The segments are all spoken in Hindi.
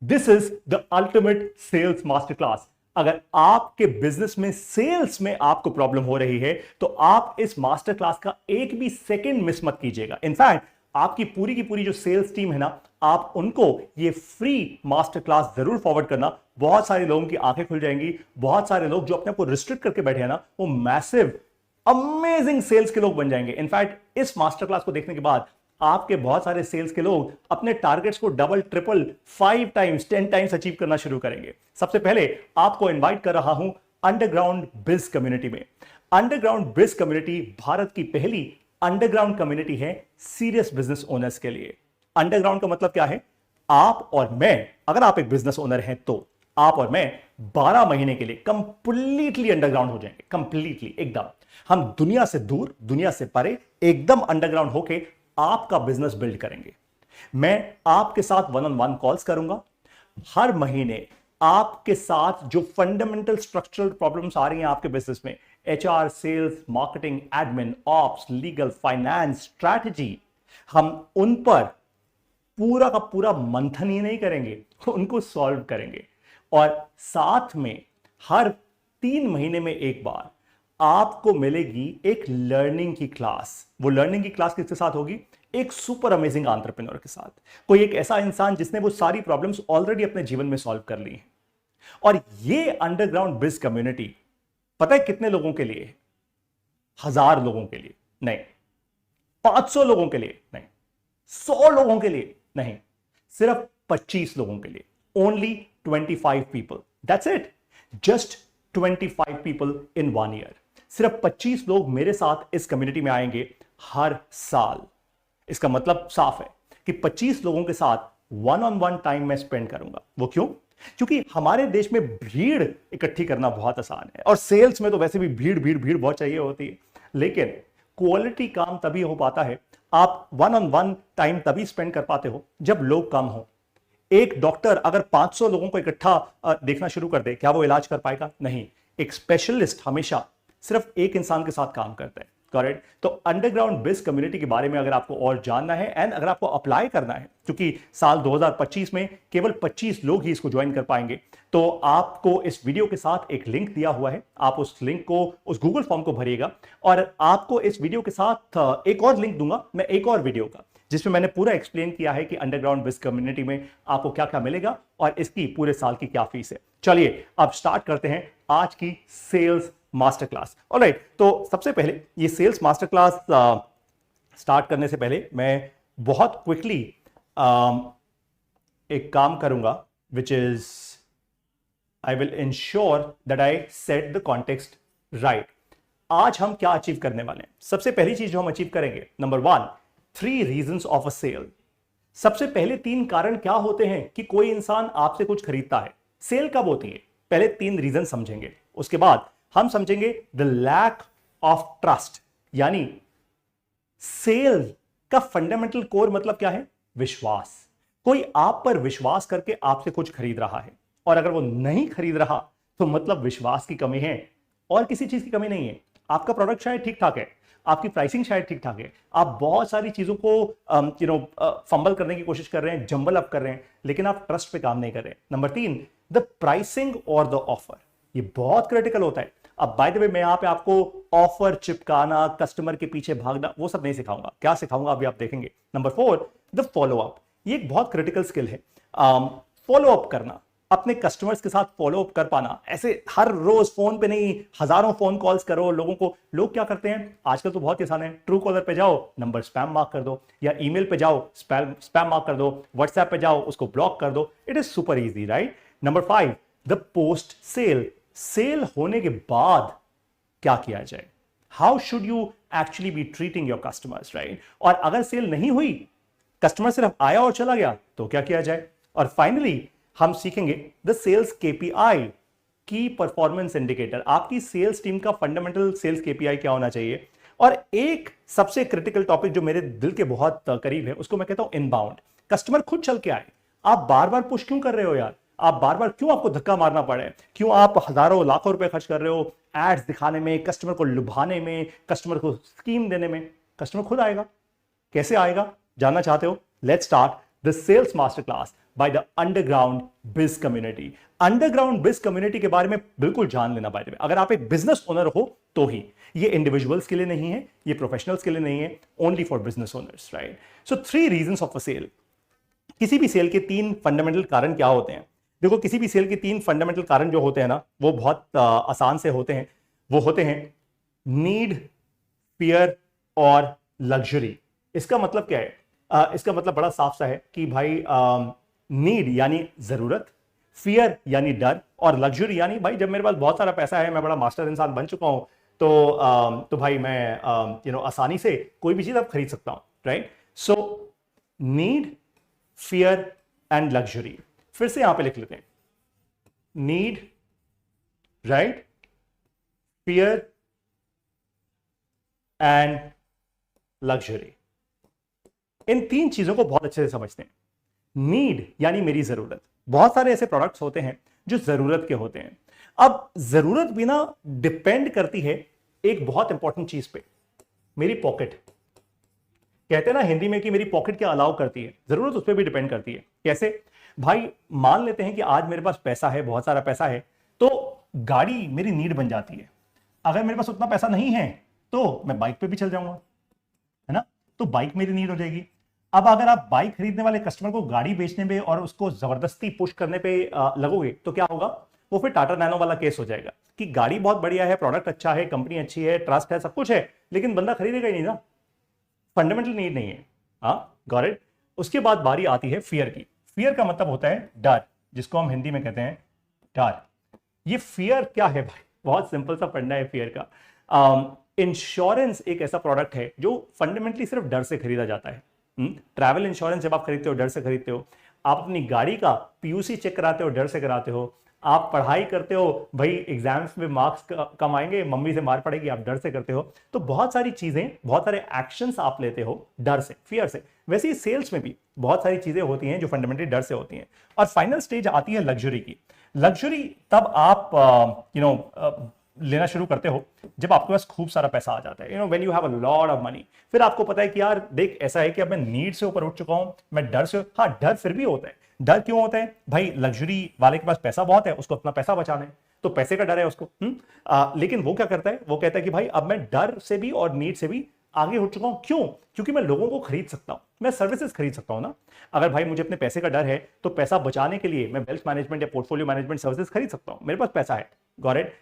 This is the ultimate sales master class. अगर आपके बिजनेस में सेल्स में आपको प्रॉब्लम हो रही है तो आप इस मास्टर क्लास का एक भी सेकंड मिस मत कीजिएगा। इनफैक्ट आपकी पूरी की पूरी जो सेल्स टीम है ना, आप उनको ये फ्री मास्टर क्लास जरूर फॉरवर्ड करना। बहुत सारे लोगों की आंखें खुल जाएंगी। बहुत सारे लोग जो अपने आप को रिस्ट्रिक्ट करके बैठे हैं ना, वो मैसिव अमेजिंग सेल्स के लोग बन जाएंगे। इनफैक्ट इस मास्टर क्लास को देखने के बाद आपके बहुत सारे सेल्स के लोग अपने टारगेट्स को double triple 5 times 10 times achieve करना शुरू करेंगे। सबसे पहले आपको इनवाइट कर रहा हूं अंडरग्राउंड बिज कम्युनिटी में। अंडरग्राउंड बिज कम्युनिटी भारत की पहली अंडरग्राउंड कम्युनिटी है सीरियस बिजनेस ओनर्स के लिए। अंडरग्राउंड का मतलब क्या है? आप और मैं, अगर आप एक बिजनेस ओनर हैं तो आप और मैं 12 महीने के लिए कंप्लीटली अंडरग्राउंड हो जाएंगे। कंप्लीटली, एकदम हम दुनिया से दूर, दुनिया से परे, एकदम अंडरग्राउंड होके आपका बिजनेस बिल्ड करेंगे। मैं आपके साथ वन ऑन वन कॉल्स करूंगा। हर महीने आपके साथ जो फंडामेंटल स्ट्रक्चरल प्रॉब्लम्स आ रही हैं आपके बिजनेस में, HR, sales, marketing, admin, ops, legal, finance, strategy, हम उन पर पूरा का पूरा मंथन ही नहीं करेंगे, उनको सॉल्व करेंगे। और साथ में हर 3 महीने में एक बार आपको मिलेगी एक लर्निंग की क्लास। वो लर्निंग की क्लास किसके साथ होगी? एक सुपर अमेजिंग एंटरप्रेन्योर के साथ। कोई एक ऐसा इंसान जिसने वो सारी प्रॉब्लम्स ऑलरेडी अपने जीवन में सॉल्व कर ली हैं। और ये अंडरग्राउंड बिज कम्युनिटी पता है कितने लोगों के लिए? 1000 लोगों के लिए नहीं, 500 लोगों के लिए नहीं, 100 लोगों के लिए नहीं, सिर्फ 25 लोगों के लिए। Only 25 people, that's it. Just 25 people in 1 year. सिर्फ 25 लोग मेरे साथ इस कम्युनिटी में आएंगे हर साल। इसका मतलब साफ है कि 25 लोगों के साथ वन ऑन वन टाइम मैं स्पेंड करूंगा। वो क्यों? क्योंकि हमारे देश में भीड़ इकट्ठी करना बहुत आसान है, और सेल्स में तो वैसे भी भीड़ भीड़ भीड़ बहुत चाहिए होती है। लेकिन क्वालिटी काम तभी हो पाता है, आप वन ऑन वन टाइम तभी स्पेंड कर पाते हो जब लोग कम हो। एक डॉक्टर अगर 500 लोगों को इकट्ठा देखना शुरू कर दे, क्या वो इलाज कर पाएगा? नहीं। एक स्पेशलिस्ट हमेशा सिर्फ एक इंसान के साथ काम करता है। करेक्ट? तो अंडरग्राउंड बिज कम्युनिटी के बारे में अगर आपको और जानना है एंड अगर आपको अप्लाई करना है, क्योंकि साल 2025 में केवल 25 लोग ही इसको ज्वाइन कर पाएंगे, तो आपको इस वीडियो के साथ एक लिंक दिया हुआ है। आप उस लिंक को, उस गूगल फॉर्म को भरिएगा, और आपको इस वीडियो के साथ एक और लिंक दूंगा मैं, एक और वीडियो का, जिसमें मैंने पूरा एक्सप्लेन किया है कि अंडरग्राउंड बिज कम्युनिटी में आपको क्या क्या मिलेगा और इसकी पूरे साल की क्या फीस है। चलिए अब स्टार्ट करते हैं आज की सेल्स मास्टर क्लास। ऑलराइट, तो सबसे पहले ये सेल्स मास्टर क्लास स्टार्ट करने से पहले मैं बहुत क्विकली एक काम करूंगा, which is I will ensure that I set the context right. आज हम क्या अचीव करने वाले हैं? सबसे पहली चीज जो हम अचीव करेंगे, number 1, 3 reasons of a sale. सबसे पहले 3 कारण क्या होते हैं कि कोई इंसान आपसे कुछ खरीदता है। सेल कब होती है? पहले 3 रीजन समझेंगे। उसके बाद हम समझेंगे द लैक ऑफ ट्रस्ट, यानी सेल का फंडामेंटल कोर मतलब क्या है? विश्वास। कोई आप पर विश्वास करके आपसे कुछ खरीद रहा है, और अगर वो नहीं खरीद रहा तो मतलब विश्वास की कमी है और किसी चीज की कमी नहीं है। आपका प्रोडक्ट शायद ठीक ठाक है, आपकी प्राइसिंग शायद ठीक ठाक है, आप बहुत सारी चीजों को फंबल करने की कोशिश कर रहे हैं, जंबल अप कर रहे हैं, लेकिन आप ट्रस्ट पे काम नहीं कर रहे हैं। नंबर 3, द प्राइसिंग और द ऑफर। ये बहुत क्रिटिकल होता है। अब बाय द वे मैं यहां पे आपको ऑफर चिपकाना, कस्टमर के पीछे भागना, वो सब नहीं सिखाऊंगा। क्या सिखाऊंगा अभी आप देखेंगे। Number 4, the follow up. ये एक बहुत क्रिटिकल स्किल है, फॉलो अप करना, अपने कस्टमर्स के साथ फॉलो अप कर पाना। ऐसे हर रोज फोन पे नहीं, हजारों फोन कॉल्स करो लोगों को। लोग क्या करते हैं आजकल, तो बहुत आसान है, ट्रू कॉलर पे जाओ, नंबर स्पैम मार्क कर दो, या ईमेल पे जाओ, स्पैम मार्क कर दो, व्हाट्सएप पे जाओ, उसको ब्लॉक कर दो। It is super easy, right? Number 5, the post sale. Sale होने के बाद क्या किया जाए? How should you actually be treating your customers, right? और अगर सेल नहीं हुई, कस्टमर सिर्फ आया और चला गया, तो क्या किया जाए? और फाइनली हम सीखेंगे द सेल्स केपीआई, की परफॉर्मेंस इंडिकेटर। आपकी सेल्स टीम का फंडामेंटल सेल्स केपीआई क्या होना चाहिए? और एक सबसे क्रिटिकल टॉपिक जो मेरे दिल के बहुत करीब है, उसको मैं कहता हूं इनबाउंड। कस्टमर खुद चल के आए। आप बार बार पुश क्यों कर रहे हो यार? आप बार बार क्यों, आपको धक्का मारना पड़े? क्यों आप हजारों लाखों रुपए खर्च कर रहे हो एड्स दिखाने में, कस्टमर को लुभाने में, कस्टमर को स्कीम देने में? कस्टमर खुद आएगा। कैसे आएगा? जानना चाहते हो? Let's start the sales master class by the underground biz community. Underground biz community के बारे में बिल्कुल जान लेना बाय द वे, अगर आप एक बिजनेस ओनर हो तो ही। ये इंडिविजुअल्स के लिए नहीं है, ये प्रोफेशनल्स के लिए नहीं है, only for business owners, right. So 3 reasons of a sale. किसी भी सेल के 3 फंडामेंटल कारण क्या होते हैं? देखो, किसी भी सेल के 3 फंडामेंटल कारण जो होते हैं ना, वो बहुत आसान से होते हैं। वो होते हैं नीड, फियर और लग्जरी। इसका मतलब क्या है? इसका मतलब बड़ा साफ सा है कि भाई नीड यानी जरूरत, फियर यानी डर, और लग्जरी यानी भाई जब मेरे पास बहुत सारा पैसा है, मैं बड़ा मास्टर इंसान बन चुका हूं, तो भाई मैं आसानी से कोई भी चीज अब खरीद सकता हूं, right. So need, fear and luxury. फिर से यहां पे लिख लेते हैं, need, right, fear and luxury. इन 3 चीजों को बहुत अच्छे से समझते हैं। नीड यानी मेरी जरूरत। बहुत सारे ऐसे प्रोडक्ट्स होते हैं जो जरूरत के होते हैं। अब जरूरत भी ना डिपेंड करती है एक बहुत इंपॉर्टेंट चीज पे, मेरी पॉकेट। कहते हैं ना हिंदी में कि मेरी पॉकेट क्या अलाउ करती है, जरूरत उस पर भी डिपेंड करती है। कैसे? भाई मान लेते हैं कि आज मेरे पास पैसा है, बहुत सारा पैसा है, तो गाड़ी मेरी नीड बन जाती है। अगर मेरे पास उतना पैसा नहीं है तो मैं बाइक पे भी चल जाऊंगा, है ना, तो बाइक मेरी नीड हो जाएगी। अब अगर आप बाइक खरीदने वाले कस्टमर को गाड़ी बेचने में और उसको जबरदस्ती पुश करने पे लगोगे तो क्या होगा? वो फिर टाटा नैनो वाला केस हो जाएगा कि गाड़ी बहुत बढ़िया है, प्रोडक्ट अच्छा है, कंपनी अच्छी है, ट्रस्ट है, सब कुछ है, लेकिन बंदा खरीदेगा ही नहीं ना, फंडामेंटल नीड नहीं है। हाँ, गॉट इट। उसके बाद बारी आती है फियर की। फियर का मतलब होता है डर, जिसको हम हिंदी में कहते हैं डर। ये फियर क्या है भाई? बहुत सिंपल सा फंडा है फियर का। इंश्योरेंस एक ऐसा प्रोडक्ट है जो फंडामेंटली सिर्फ डर से खरीदा जाता है। ट्रैवल इंश्योरेंस जब आप खरीदते हो डर से खरीदते हो, आप अपनी गाड़ी का पीयूसी चेक कराते हो डर से कराते हो, आप पढ़ाई करते हो, भाई एग्जाम्स में मार्क्स कम आएंगे, मम्मी से मार पड़ेगी, आप डर से करते हो। तो बहुत सारी चीजें, बहुत सारे एक्शंस आप लेते हो डर से, फियर से। वैसे ही सेल्स में भी बहुत सारी चीजें होती हैं जो फंडामेंटली डर से होती हैं। और फाइनल स्टेज आती है लग्जरी की। लग्जरी तब आप लेना शुरू करते हो जब आपके पास खूब सारा पैसा आ जाता है, when you have a lot of money. फिर आपको पता है कि यार देख, ऐसा है कि अब मैं नीड से ऊपर उठ चुका हूं, मैं डर से, हाँ डर फिर भी होता है। डर क्यों होता है भाई? लग्जरी वाले के पास पैसा बहुत है, उसको अपना पैसा बचाना है, तो पैसे का डर है उसको। लेकिन वो क्या करता है? वो कहता है कि भाई अब मैं डर से भी और नीड से भी आगे उठ चुका हूं। क्यों? क्योंकि मैं लोगों को खरीद सकता हूं, मैं सर्विसेज खरीद सकता हूं ना। अगर भाई मुझे अपने पैसे का डर है तो पैसा बचाने के लिए मैं वेल्थ मैनेजमेंट या पोर्टफोलियो मैनेजमेंट सर्विसेज खरीद सकता हूं, मेरे पास पैसा है। Got it.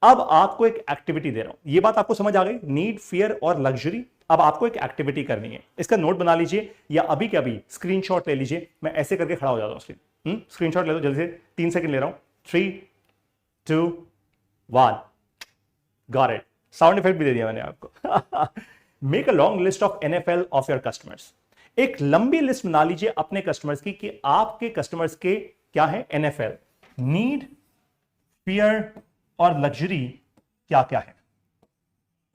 अब आपको एक एक्टिविटी दे रहा हूं, ये बात आपको समझ आ गई? नीड, फियर और लग्जरी। अब आपको एक एक्टिविटी करनी है, इसका नोट बना लीजिए या अभी के अभी स्क्रीनशॉट ले लीजिए। मैं ऐसे करके खड़ा हो जाता हूं, स्क्रीनशॉट ले लो जल्दी से, 3 सेकंड ले रहा हूं। 3, 2, 1, गॉट इट। साउंड इफेक्ट भी दे दिया मैंने आपको। Make a long list of NFL of your customers. एक लंबी लिस्ट बना लीजिए अपने कस्टमर्स की कि आपके कस्टमर्स के क्या है NFL, नीड, फियर और लग्जरी क्या क्या है।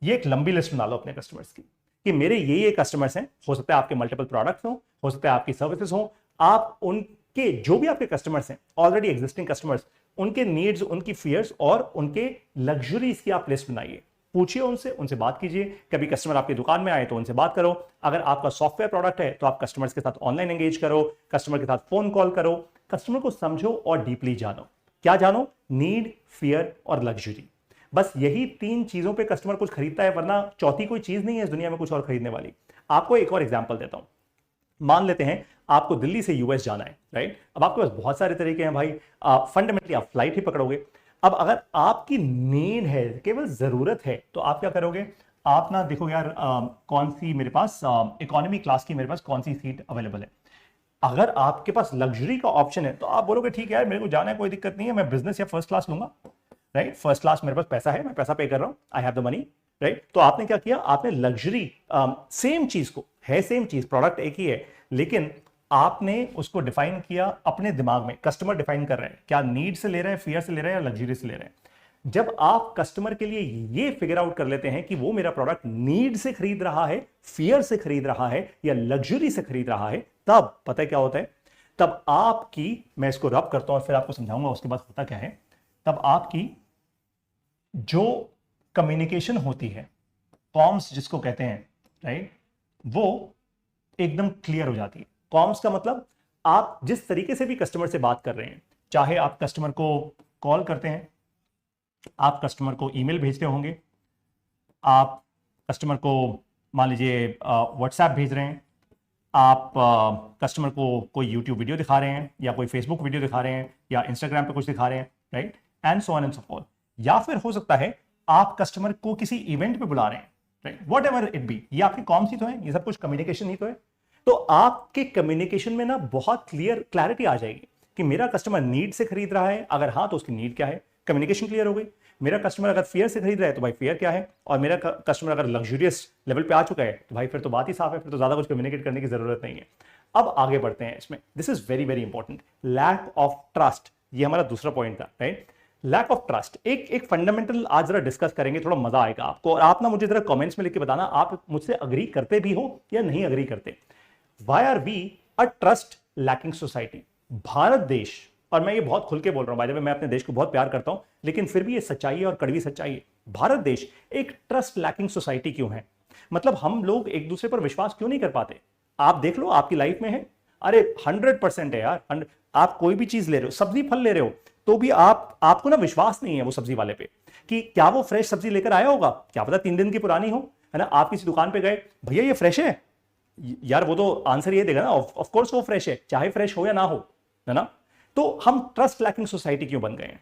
ये एक लंबी लिस्ट बना लो अपने कस्टमर्स की कि मेरे ये कस्टमर्स हैं। हो सकता है आपके मल्टीपल प्रोडक्ट्स हो सकता है आपकी सर्विसेज हो। आप उनके जो भी आपके कस्टमर्स हैं, ऑलरेडी एग्जिस्टिंग कस्टमर्स, उनके नीड्स, उनकी फियर्स और उनके लग्जरीज की आप लिस्ट बनाइए। पूछिए उनसे, उनसे बात कीजिए। कभी कस्टमर आपकी दुकान में आए तो उनसे बात करो। अगर आपका सॉफ्टवेयर प्रोडक्ट है तो आप कस्टमर्स के साथ ऑनलाइन एंगेज करो, कस्टमर के साथ फोन कॉल करो, कस्टमर को समझो और डीपली जानो। क्या जानो? नीड, फियर और लग्जरी। बस यही 3 चीजों पे कस्टमर कुछ खरीदता है, वरना चौथी कोई चीज नहीं है इस दुनिया में कुछ और खरीदने वाली। आपको एक और एग्जांपल देता हूं। मान लेते हैं आपको दिल्ली से यूएस जाना है, राइट। अब आपके पास बहुत सारे तरीके हैं भाई, फंडामेंटली आप फ्लाइट ही पकड़ोगे। अब अगर आपकी नीड है, केवल जरूरत है, तो आप क्या करोगे? आप ना देखो यार कौन सी मेरे पास इकोनॉमी क्लास की मेरे पास कौन सी सीट अवेलेबल है। अगर आपके पास लग्जरी का ऑप्शन है तो आप बोलोगे ठीक है यार, मेरे को जाना है, कोई दिक्कत नहीं है, मैं बिजनेस या फर्स्ट क्लास लूंगा, राइट। फर्स्ट क्लास मेरे पास पैसा है, मैं पैसा पे कर रहा हूं, I have the money, right. तो आपने क्या किया? आपने लग्जरी, सेम चीज को है, सेम चीज, प्रोडक्ट एक ही है, लेकिन आपने उसको डिफाइन किया अपने दिमाग में। कस्टमर डिफाइन कर रहे हैं क्या नीड से ले रहे हैं, फियर से ले रहे हैं या लग्जरी से ले रहे हैं। जब आप कस्टमर के लिए ये फिगर आउट कर लेते हैं कि वो मेरा प्रोडक्ट नीड से खरीद रहा है, फियर से खरीद रहा है या लग्जरी से खरीद रहा है, तब पता है क्या होता है? तब आपकी, मैं इसको रब करता हूं और फिर आपको समझाऊंगा उसके बाद होता क्या है। तब आपकी जो कम्युनिकेशन होती है, कॉम्स जिसको कहते हैं, राइट, वो एकदम क्लियर हो जाती है। कॉम्स का मतलब आप जिस तरीके से भी कस्टमर से बात कर रहे हैं, चाहे आप कस्टमर को कॉल करते हैं, आप कस्टमर को ईमेल भेजते होंगे, आप कस्टमर को मान लीजिए व्हाट्सएप भेज रहे हैं, आप कस्टमर को कोई यूट्यूब वीडियो दिखा रहे हैं या कोई फेसबुक वीडियो दिखा रहे हैं या इंस्टाग्राम पे कुछ दिखा रहे हैं, right, and so on and so fourth. या फिर हो सकता है आप कस्टमर को किसी इवेंट पे बुला रहे हैं, right, what ever it be. ये आपकी कौन सी तो है, ये सब कुछ कम्युनिकेशन ही तो है। तो आपके कम्युनिकेशन में ना बहुत क्लैरिटी आ जाएगी कि मेरा कस्टमर नीड से खरीद रहा है, अगर हाँ तो उसकी नीड क्या है, कम्युनिकेशन क्लियर हो गई। मेरा कस्टमर अगर फेयर से खरीद रहा है तो भाई फेयर क्या है, और मेरा कस्टमर अगर लग्जरियस लेवल पे आ चुका है तो भाई फिर तो बात ही साफ है, फिर तो ज्यादा कुछ कम्युनिकेट करने की जरूरत नहीं है। अब आगे बढ़ते हैं इसमें। This is very very important, lack of trust. ये हमारा दूसरा पॉइंट था, राइट, लैक ऑफ ट्रस्ट। एक फंडामेंटल आज जरा डिस्कस करेंगे, थोड़ा मजा आएगा आपको। और आप ना मुझे जरा कमेंट्स में लिख के बताना आप मुझसे अग्री करते भी हो या नहीं अग्री करते। Why are we a trust lacking society? Bharat देश, और मैं ये बहुत खुल के बोल रहा हूं, बाय द वे मैं अपने देश को बहुत प्यार करता हूं, लेकिन फिर भी ये सच्चाई है और कड़वी सच्चाई है। भारत देश एक ट्रस्ट लैकिंग सोसाइटी क्यों है? मतलब हम लोग एक दूसरे पर विश्वास क्यों नहीं कर पाते? आप देख लो, आपकी लाइफ में है, अरे 100% है यार। आप कोई भी चीज ले रहे हो, सब्जी फल ले रहे हो, तो भी आपको ना विश्वास नहीं है वो सब्जी वाले पे कि क्या वो फ्रेश सब्जी लेकर आया होगा, क्या पता 3 दिन की पुरानी हो, है ना। आप किसी दुकान पे गए, भैया ये फ्रेश है यार, वो तो आंसर ये देगा ना, ऑफ कोर्स वो फ्रेश है, चाहे फ्रेश हो या ना हो, है ना। तो हम ट्रस्ट लैकिंग सोसाइटी क्यों बन गए हैं?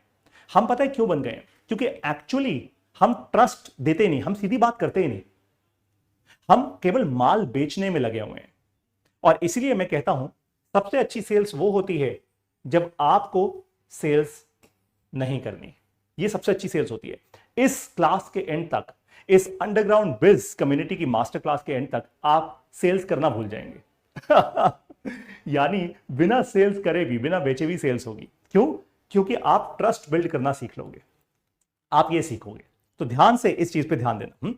हम पता है क्यों बन गए हैं? क्योंकि एक्चुअली हम ट्रस्ट देते नहीं, हम सीधी बात करते ही नहीं, हम केवल माल बेचने में लगे हुए हैं। और इसीलिए मैं कहता हूं सबसे अच्छी सेल्स वो होती है जब आपको सेल्स नहीं करनी, ये सबसे अच्छी सेल्स होती है। इस क्लास के एंड तक, इस अंडरग्राउंड बिज कम्युनिटी की मास्टर क्लास के एंड तक आप सेल्स करना भूल जाएंगे। यानी बिना सेल्स करे भी, बिना बेचे भी सेल्स होगी। क्यों? क्योंकि आप ट्रस्ट बिल्ड करना सीख लोगे, आप ये सीखोगे। तो ध्यान से इस चीज पे ध्यान देना।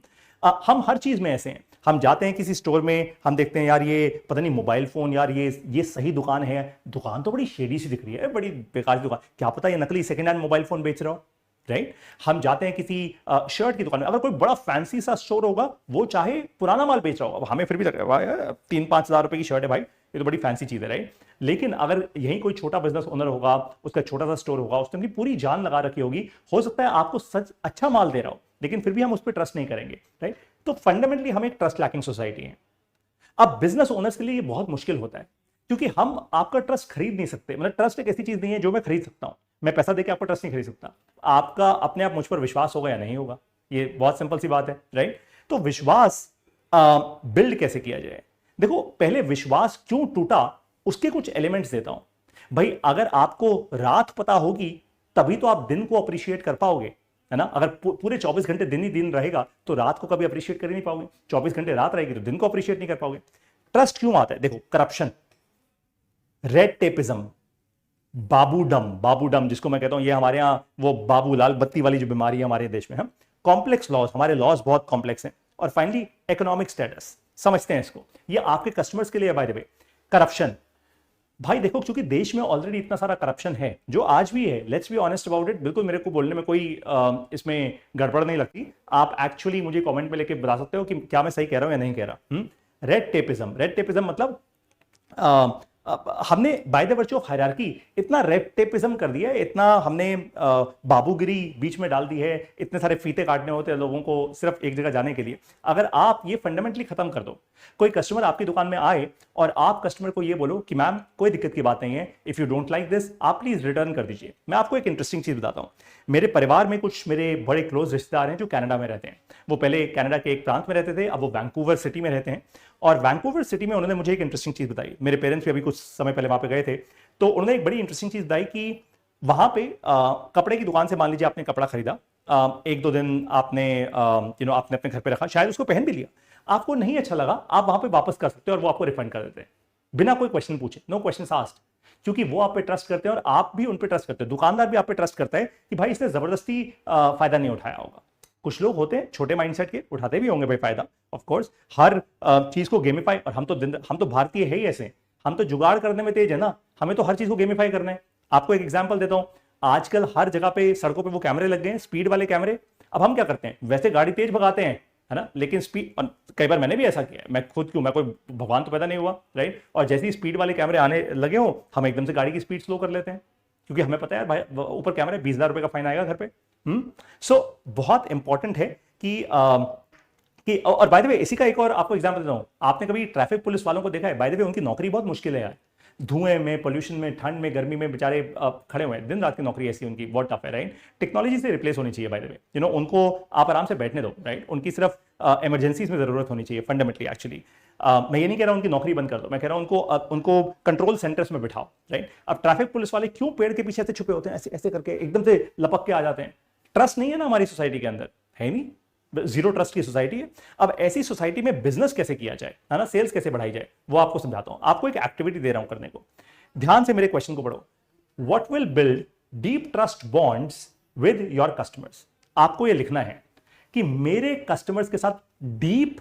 हम हर चीज में ऐसे हैं, हम जाते हैं किसी स्टोर में, हम देखते हैं यार ये पता नहीं मोबाइल फोन, यार ये सही दुकान है, दुकान तो बड़ी शेडी सी दिख रही है, बड़ी बेकार दुकान, क्या पता ये नकली सेकंड हैंड मोबाइल फोन बेच रहा हो, राइट। हम जाते हैं किसी शर्ट की दुकान में, अगर कोई बड़ा फैंसी सा स्टोर होगा, वो चाहे पुराना माल बेच रहा होगा, हमें फिर भी लगता है 3-5 हजार रुपए की शर्ट है भाई, ये तो बड़ी फैंसी चीज है, राइट। लेकिन अगर यही कोई छोटा बिजनेस ओनर होगा, उसका छोटा सा स्टोर होगा, उसने अपनी पूरी जान लगा रखी होगी, हो सकता है आपको सच अच्छा माल दे रहा हो, लेकिन फिर भी हम उस पर ट्रस्ट नहीं करेंगे, राइट। तो फंडामेंटली हम एक ट्रस्ट लैकिंग सोसाइटी है। अब बिजनेस ओनर्स के लिए ये बहुत मुश्किल होता है, क्योंकि हम आपका ट्रस्ट खरीद नहीं सकते। मतलब ट्रस्ट एक ऐसी चीज नहीं है जो मैं खरीद सकता हूं, मैं पैसा देके आपका ट्रस्ट नहीं खरीद सकता। आपका अपने आप मुझ पर विश्वास होगा या नहीं होगा, ये बहुत सिंपल सी बात है, राइट। तो विश्वास बिल्ड कैसे किया जाए? देखो, पहले विश्वास क्यों टूटा उसके कुछ एलिमेंट्स देता हूं। भाई अगर आपको रात पता होगी तभी तो आप दिन को अप्रिशिएट कर पाओगे, है ना। अगर पूरे 24 घंटे दिन ही दिन रहेगा तो रात को कभी अप्रिशिएट कर ही नहीं पाओगे, 24 घंटे रात रहेगी तो दिन को अप्रिशिएट नहीं कर पाओगे। ट्रस्ट क्यों आता है? देखो, करप्शन, रेड टेपिज्म, बाबूडम जिसको मैं कहता हूं, ये हमारे यहां वो बाबूलाल बत्ती वाली जो बीमारी है हमारे देश में, हम कॉम्प्लेक्स लॉज, हमारे लॉज बहुत कॉम्प्लेक्स हैं। और फाइनली इकोनॉमिक स्टेटस, समझते हैं इसको, ये आपके कस्टमर्स के लिए बाय द वे। करप्शन, भाई देखो, क्योंकि देश में ऑलरेडी इतना सारा करप्शन है, जो आज भी है, let's be honest about it, बिल्कुल मेरे को बोलने में कोई इसमें गड़बड़ नहीं लगती। आप एक्चुअली मुझे कमेंट में लेके बता सकते हो कि क्या मैं सही कह रहा हूं या नहीं कह रहा। रेड टेपिज्म मतलब हमने by the virtue of hierarchy इतना रेड टेपिज्म कर दिया है, इतना हमने बाबूगिरी बीच में डाल दी है, इतने सारे फीते काटने होते हैं लोगों को सिर्फ एक जगह जाने के लिए। अगर आप ये फंडामेंटली खत्म कर दो, कोई कस्टमर आपकी दुकान में आए और आप कस्टमर को ये बोलो कि मैम कोई दिक्कत की बात नहीं है, if you don't like this आप प्लीज रिटर्न कर दीजिए। मैं आपको एक इंटरेस्टिंग चीज बताता हूं। मेरे परिवार में कुछ मेरे बड़े क्लोज रिश्तेदार हैं जो कनाडा में रहते हैं। वो पहले कनाडा के एक प्रांत में रहते थे, अब वो वैंकूवर सिटी में रहते हैं। और वैंकूवर सिटी में उन्होंने मुझे एक इंटरेस्टिंग चीज बताई। मेरे पेरेंट्स भी अभी कुछ समय पहले वहां पे गए थे, तो उन्होंने एक बड़ी इंटरेस्टिंग चीज बताई कि वहां पे कपड़े की दुकान से मान लीजिए आपने कपड़ा खरीदा, 1-2 दिन आपने आपने अपने घर पे रखा, शायद उसको पहन भी लिया, आपको नहीं अच्छा लगा, आप वहां पे वापस कर सकते हो और वो आपको रिफंड कर देते हैं बिना कोई क्वेश्चन पूछे, नो क्वेश्चन आस्क्ड, क्योंकि वो आप पे ट्रस्ट करते हैं और आप भी उन पे ट्रस्ट करते हैं। दुकानदार भी आप पे ट्रस्ट करता है कि भाई इसने जबरदस्ती फायदा नहीं उठाया होगा। कुछ लोग होते हैं छोटे माइंडसेट के, उठाते भी होंगे भाई फायदा, ऑफ कोर्स, हर चीज को गेमिफाई। और हम तो भारतीय है ही ऐसे, हम तो जुगाड़ करने में तेज है ना, हमें तो हर चीज को गेमिफाई करना है। आपको एक एग्जांपल देता हूं, आजकल हर जगह पे सड़कों पे वो कैमरे लग गए हैं, स्पीड वाले कैमरे। अब हम क्या करते हैं, वैसे गाड़ी तेज भगाते हैं, है ना। लेकिन स्पीड, कई बार मैंने भी ऐसा किया है, मैं खुद क्यों, मैं कोई भगवान तो पैदा नहीं हुआ, राइट। और जैसे ही स्पीड वाले कैमरे आने लगे हो, हम एकदम से गाड़ी की स्पीड स्लो कर लेते हैं, क्योंकि हमें पता है भाई ऊपर कैमरा है, 20,000 रुपए का फाइन आएगा घर पे। सो बहुत इंपॉर्टेंट है कि और बाय द वे इसी का एक और आपको एग्जांपल देता हूं। आपने कभी ट्रैफिक पुलिस वालों को देखा है? बाय द वे उनकी नौकरी बहुत मुश्किल है यार, धुएं में, पोल्यूशन में, ठंड में, गर्मी में बेचारे खड़े हुए हैं, दिन रात की नौकरी ऐसी उनकी, बहुत टफ है, राइट। टेक्नोलॉजी से रिप्लेस होनी चाहिए बाय द वे, उनको आप आराम से बैठने दो, राइट। उनकी सिर्फ इमरजेंसीज में जरूरत होनी चाहिए फंडामेंटली एक्चुअली। मैं ये नहीं कह रहा उनकी नौकरी बंद कर दो, मैं कह रहा हूं उनको कंट्रोल सेंटर्स में बिठाओ, राइट। अब ट्रैफिक पुलिस वाले क्यों पेड़ के पीछे ऐसे छुपे होते हैं, ऐसे ऐसे करके एकदम से लपक के आ जाते हैं? ट्रस्ट नहीं है ना हमारी सोसाइटी के अंदर, है नहीं, जीरो ट्रस्ट की सोसाइटी है। अब ऐसी सोसाइटी में बिजनेस कैसे किया जाए, है ना, सेल्स कैसे बढ़ाई जाए, वो आपको समझाता हूं। आपको एक एक्टिविटी दे रहा हूं करने को, ध्यान से मेरे क्वेश्चन को पढ़ो। What will build deep trust bonds with your customers? आपको यह लिखना है कि मेरे कस्टमर्स के साथ डीप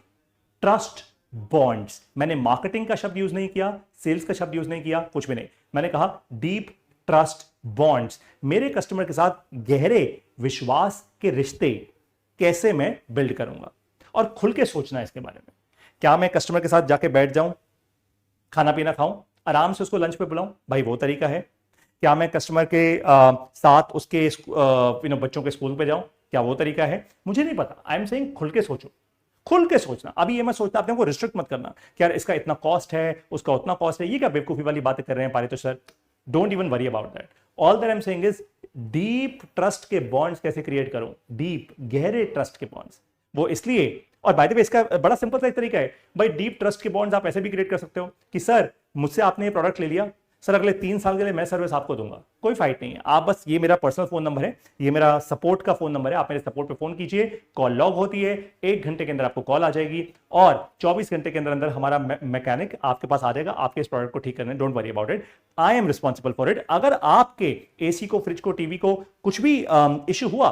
ट्रस्ट बॉन्ड्स। मैंने मार्केटिंग का शब्द यूज नहीं किया, सेल्स का शब्द यूज नहीं किया, कुछ भी नहीं, मैंने कहा डीप ट्रस्ट बॉन्ड्स। मेरे कस्टमर के साथ गहरे विश्वास के रिश्ते कैसे मैं बिल्ड करूंगा, और खुल के सोचना है इसके बारे में। क्या मैं कस्टमर के साथ जाके बैठ जाऊं, खाना पीना खाऊं, आराम से उसको लंच पे बुलाऊं, भाई वो तरीका है? क्या मैं कस्टमर के साथ उसके बच्चों के स्कूल पे जाऊं, क्या वो तरीका है? मुझे नहीं पता। आई एम सेइंग खुल के सोचो, खुल के सोचना। अभी ये मैं सोचता, अपने को रिस्ट्रिक्ट मत करना कि यार इसका इतना कॉस्ट है, उसका उतना कॉस्ट है, ये क्या बेवकूफी वाली बातें कर रहे हैं Paritosh sir. Don't even worry about that. All that I am saying is deep trust के बॉन्ड्स कैसे क्रिएट करूं, डीप गहरे ट्रस्ट के बॉन्ड्स। वो इसलिए, और बाय द वे इसका बड़ा सिंपल सा एक तरीका है भाई, डीप ट्रस्ट के बॉन्ड्स आप ऐसे भी क्रिएट कर सकते हो कि सर मुझसे आपने ये प्रोडक्ट ले लिया, सर अगले 3 साल के लिए मैं सर्विस आपको दूंगा, कोई फाइट नहीं है। आप बस, ये मेरा पर्सनल फोन नंबर है, ये मेरा सपोर्ट का फोन नंबर है, आप मेरे सपोर्ट पे फोन कीजिए, कॉल लॉग होती है, 1 घंटे के अंदर आपको कॉल आ जाएगी, और 24 घंटे के अंदर अंदर हमारा मैकेनिक आपके पास आ जाएगा आपके इस प्रोडक्ट को ठीक करने। Don't worry about it, I am responsible for it. अगर आपके एसी को, फ्रिज को, टीवी को कुछ भी इश्यू हुआ,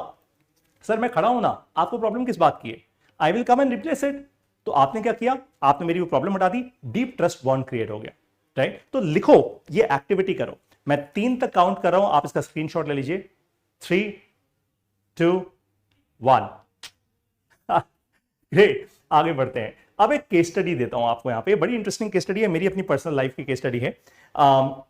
सर मैं खड़ा हूं ना, आपको प्रॉब्लम किस बात की है, आई will come and replace it. तो आपने क्या किया, आपने मेरी वो प्रॉब्लम हटा दी, डीप ट्रस्ट बॉन्ड क्रिएट हो गया, राइट। तो लिखो, ये एक्टिविटी करो। मैं 3 तक काउंट कर रहा हूं, आप इसका स्क्रीनशॉट ले लीजिए। 3, 2, 1। ग्रेट, आगे बढ़ते हैं। अब एक केस स्टडी देता हूं आपको, यहां पे बड़ी इंटरेस्टिंग केस स्टडी है, मेरी अपनी पर्सनल लाइफ की केस स्टडी है।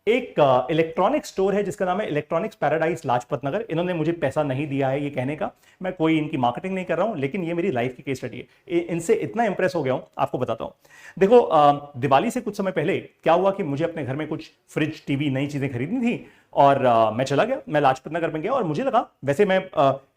एक इलेक्ट्रॉनिक स्टोर है जिसका नाम है इलेक्ट्रॉनिक्स पैराडाइज लाजपत नगर। इन्होंने मुझे पैसा नहीं दिया है ये कहने का, मैं कोई इनकी मार्केटिंग नहीं कर रहा हूं, लेकिन ये मेरी लाइफ की केस स्टडी है। इनसे इतना इंप्रेस हो गया हूं, आपको बताता हूं। देखो, दिवाली से कुछ समय पहले क्या हुआ कि मुझे अपने घर में कुछ फ्रिज, टीवी, नई चीजें खरीदनी थी, और मैं चला गया, मैं लाजपत नगर में गया, और मुझे लगा, वैसे मैं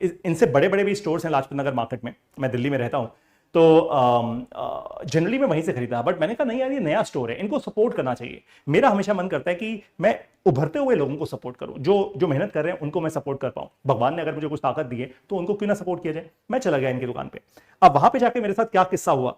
इनसे बड़े बड़े भी स्टोर्स हैं लाजपत नगर मार्केट में, मैं दिल्ली में रहता हूं, तो जनरली मैं वहीं से खरीदा। बट मैंने कहा नहीं यार, ये नया स्टोर है, इनको सपोर्ट करना चाहिए। मेरा हमेशा मन करता है कि मैं उभरते हुए लोगों को सपोर्ट करूं, जो मेहनत कर रहे हैं उनको मैं सपोर्ट कर पाऊं। भगवान ने अगर मुझे कुछ ताकत दी है तो उनको क्यों ना सपोर्ट किया जाए। मैं चला गया इनकी दुकान पे। अब वहां पे जाके मेरे साथ क्या किस्सा हुआ,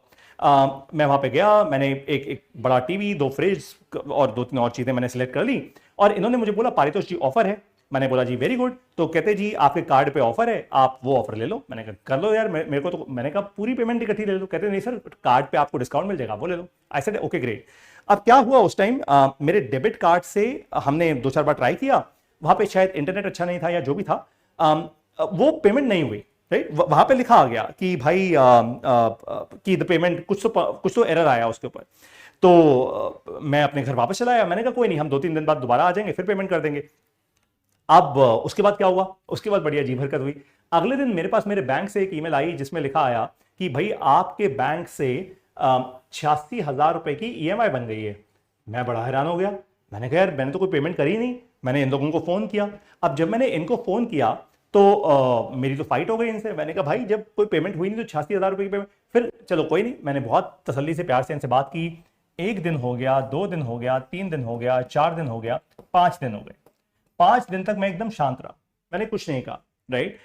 मैं वहां पे गया, मैंने एक बड़ा टीवी, 2 फ्रिज और 2-3 और चीजें मैंने सिलेक्ट कर ली, और इन्होंने मुझे बोला पारितोष जी ऑफर है। मैंने बोला जी वेरी गुड। तो कहते जी आपके कार्ड पे ऑफर है, आप वो ऑफर ले लो। मैंने कहा कर लो यार, मेरे को तो, मैंने कहा पूरी पेमेंट इकट्ठी ले लो। कहते नहीं सर, कार्ड पे आपको डिस्काउंट मिल जाएगा, वो ले लो। I said okay great. अब क्या हुआ उस टाइम, मेरे डेबिट कार्ड से हमने 2-4 बार ट्राई किया, वहां पे शायद इंटरनेट अच्छा नहीं था या जो भी था, वो पेमेंट नहीं हुई, राइट। वहां पे लिखा आ गया कि भाई कि द पेमेंट, कुछ तो एरर आया उसके ऊपर। तो मैं अपने घर वापस चला आया, मैंने कहा कोई नहीं, हम 2-3 दिन बाद दोबारा आ जाएंगे, फिर पेमेंट कर देंगे। अब उसके बाद क्या हुआ, उसके बाद बड़ी अजीब हरकत हुई। अगले दिन मेरे पास मेरे बैंक से एक ईमेल आई जिसमें लिखा आया कि भाई आपके बैंक से 86,000 रुपए की ईएमआई बन गई है। मैं बड़ा हैरान हो गया, मैंने कहा यार मैंने तो कोई पेमेंट करी नहीं। मैंने इन लोगों को फोन किया। अब जब मैंने इनको फोन किया तो मेरी तो फाइट हो गई इनसे। मैंने कहा भाई जब कोई पेमेंट हुई नहीं तो 86,000 रुपए की पेमेंट, फिर चलो कोई नहीं, मैंने बहुत तसल्ली से प्यार से इनसे बात की। 1 दिन हो गया, 2 दिन हो गया, 3 दिन हो गया, 4 दिन हो गया, 5 दिन हो गए। 5 दिन तक मैं एकदम शांत रहा, मैंने कुछ नहीं कहा, राइट।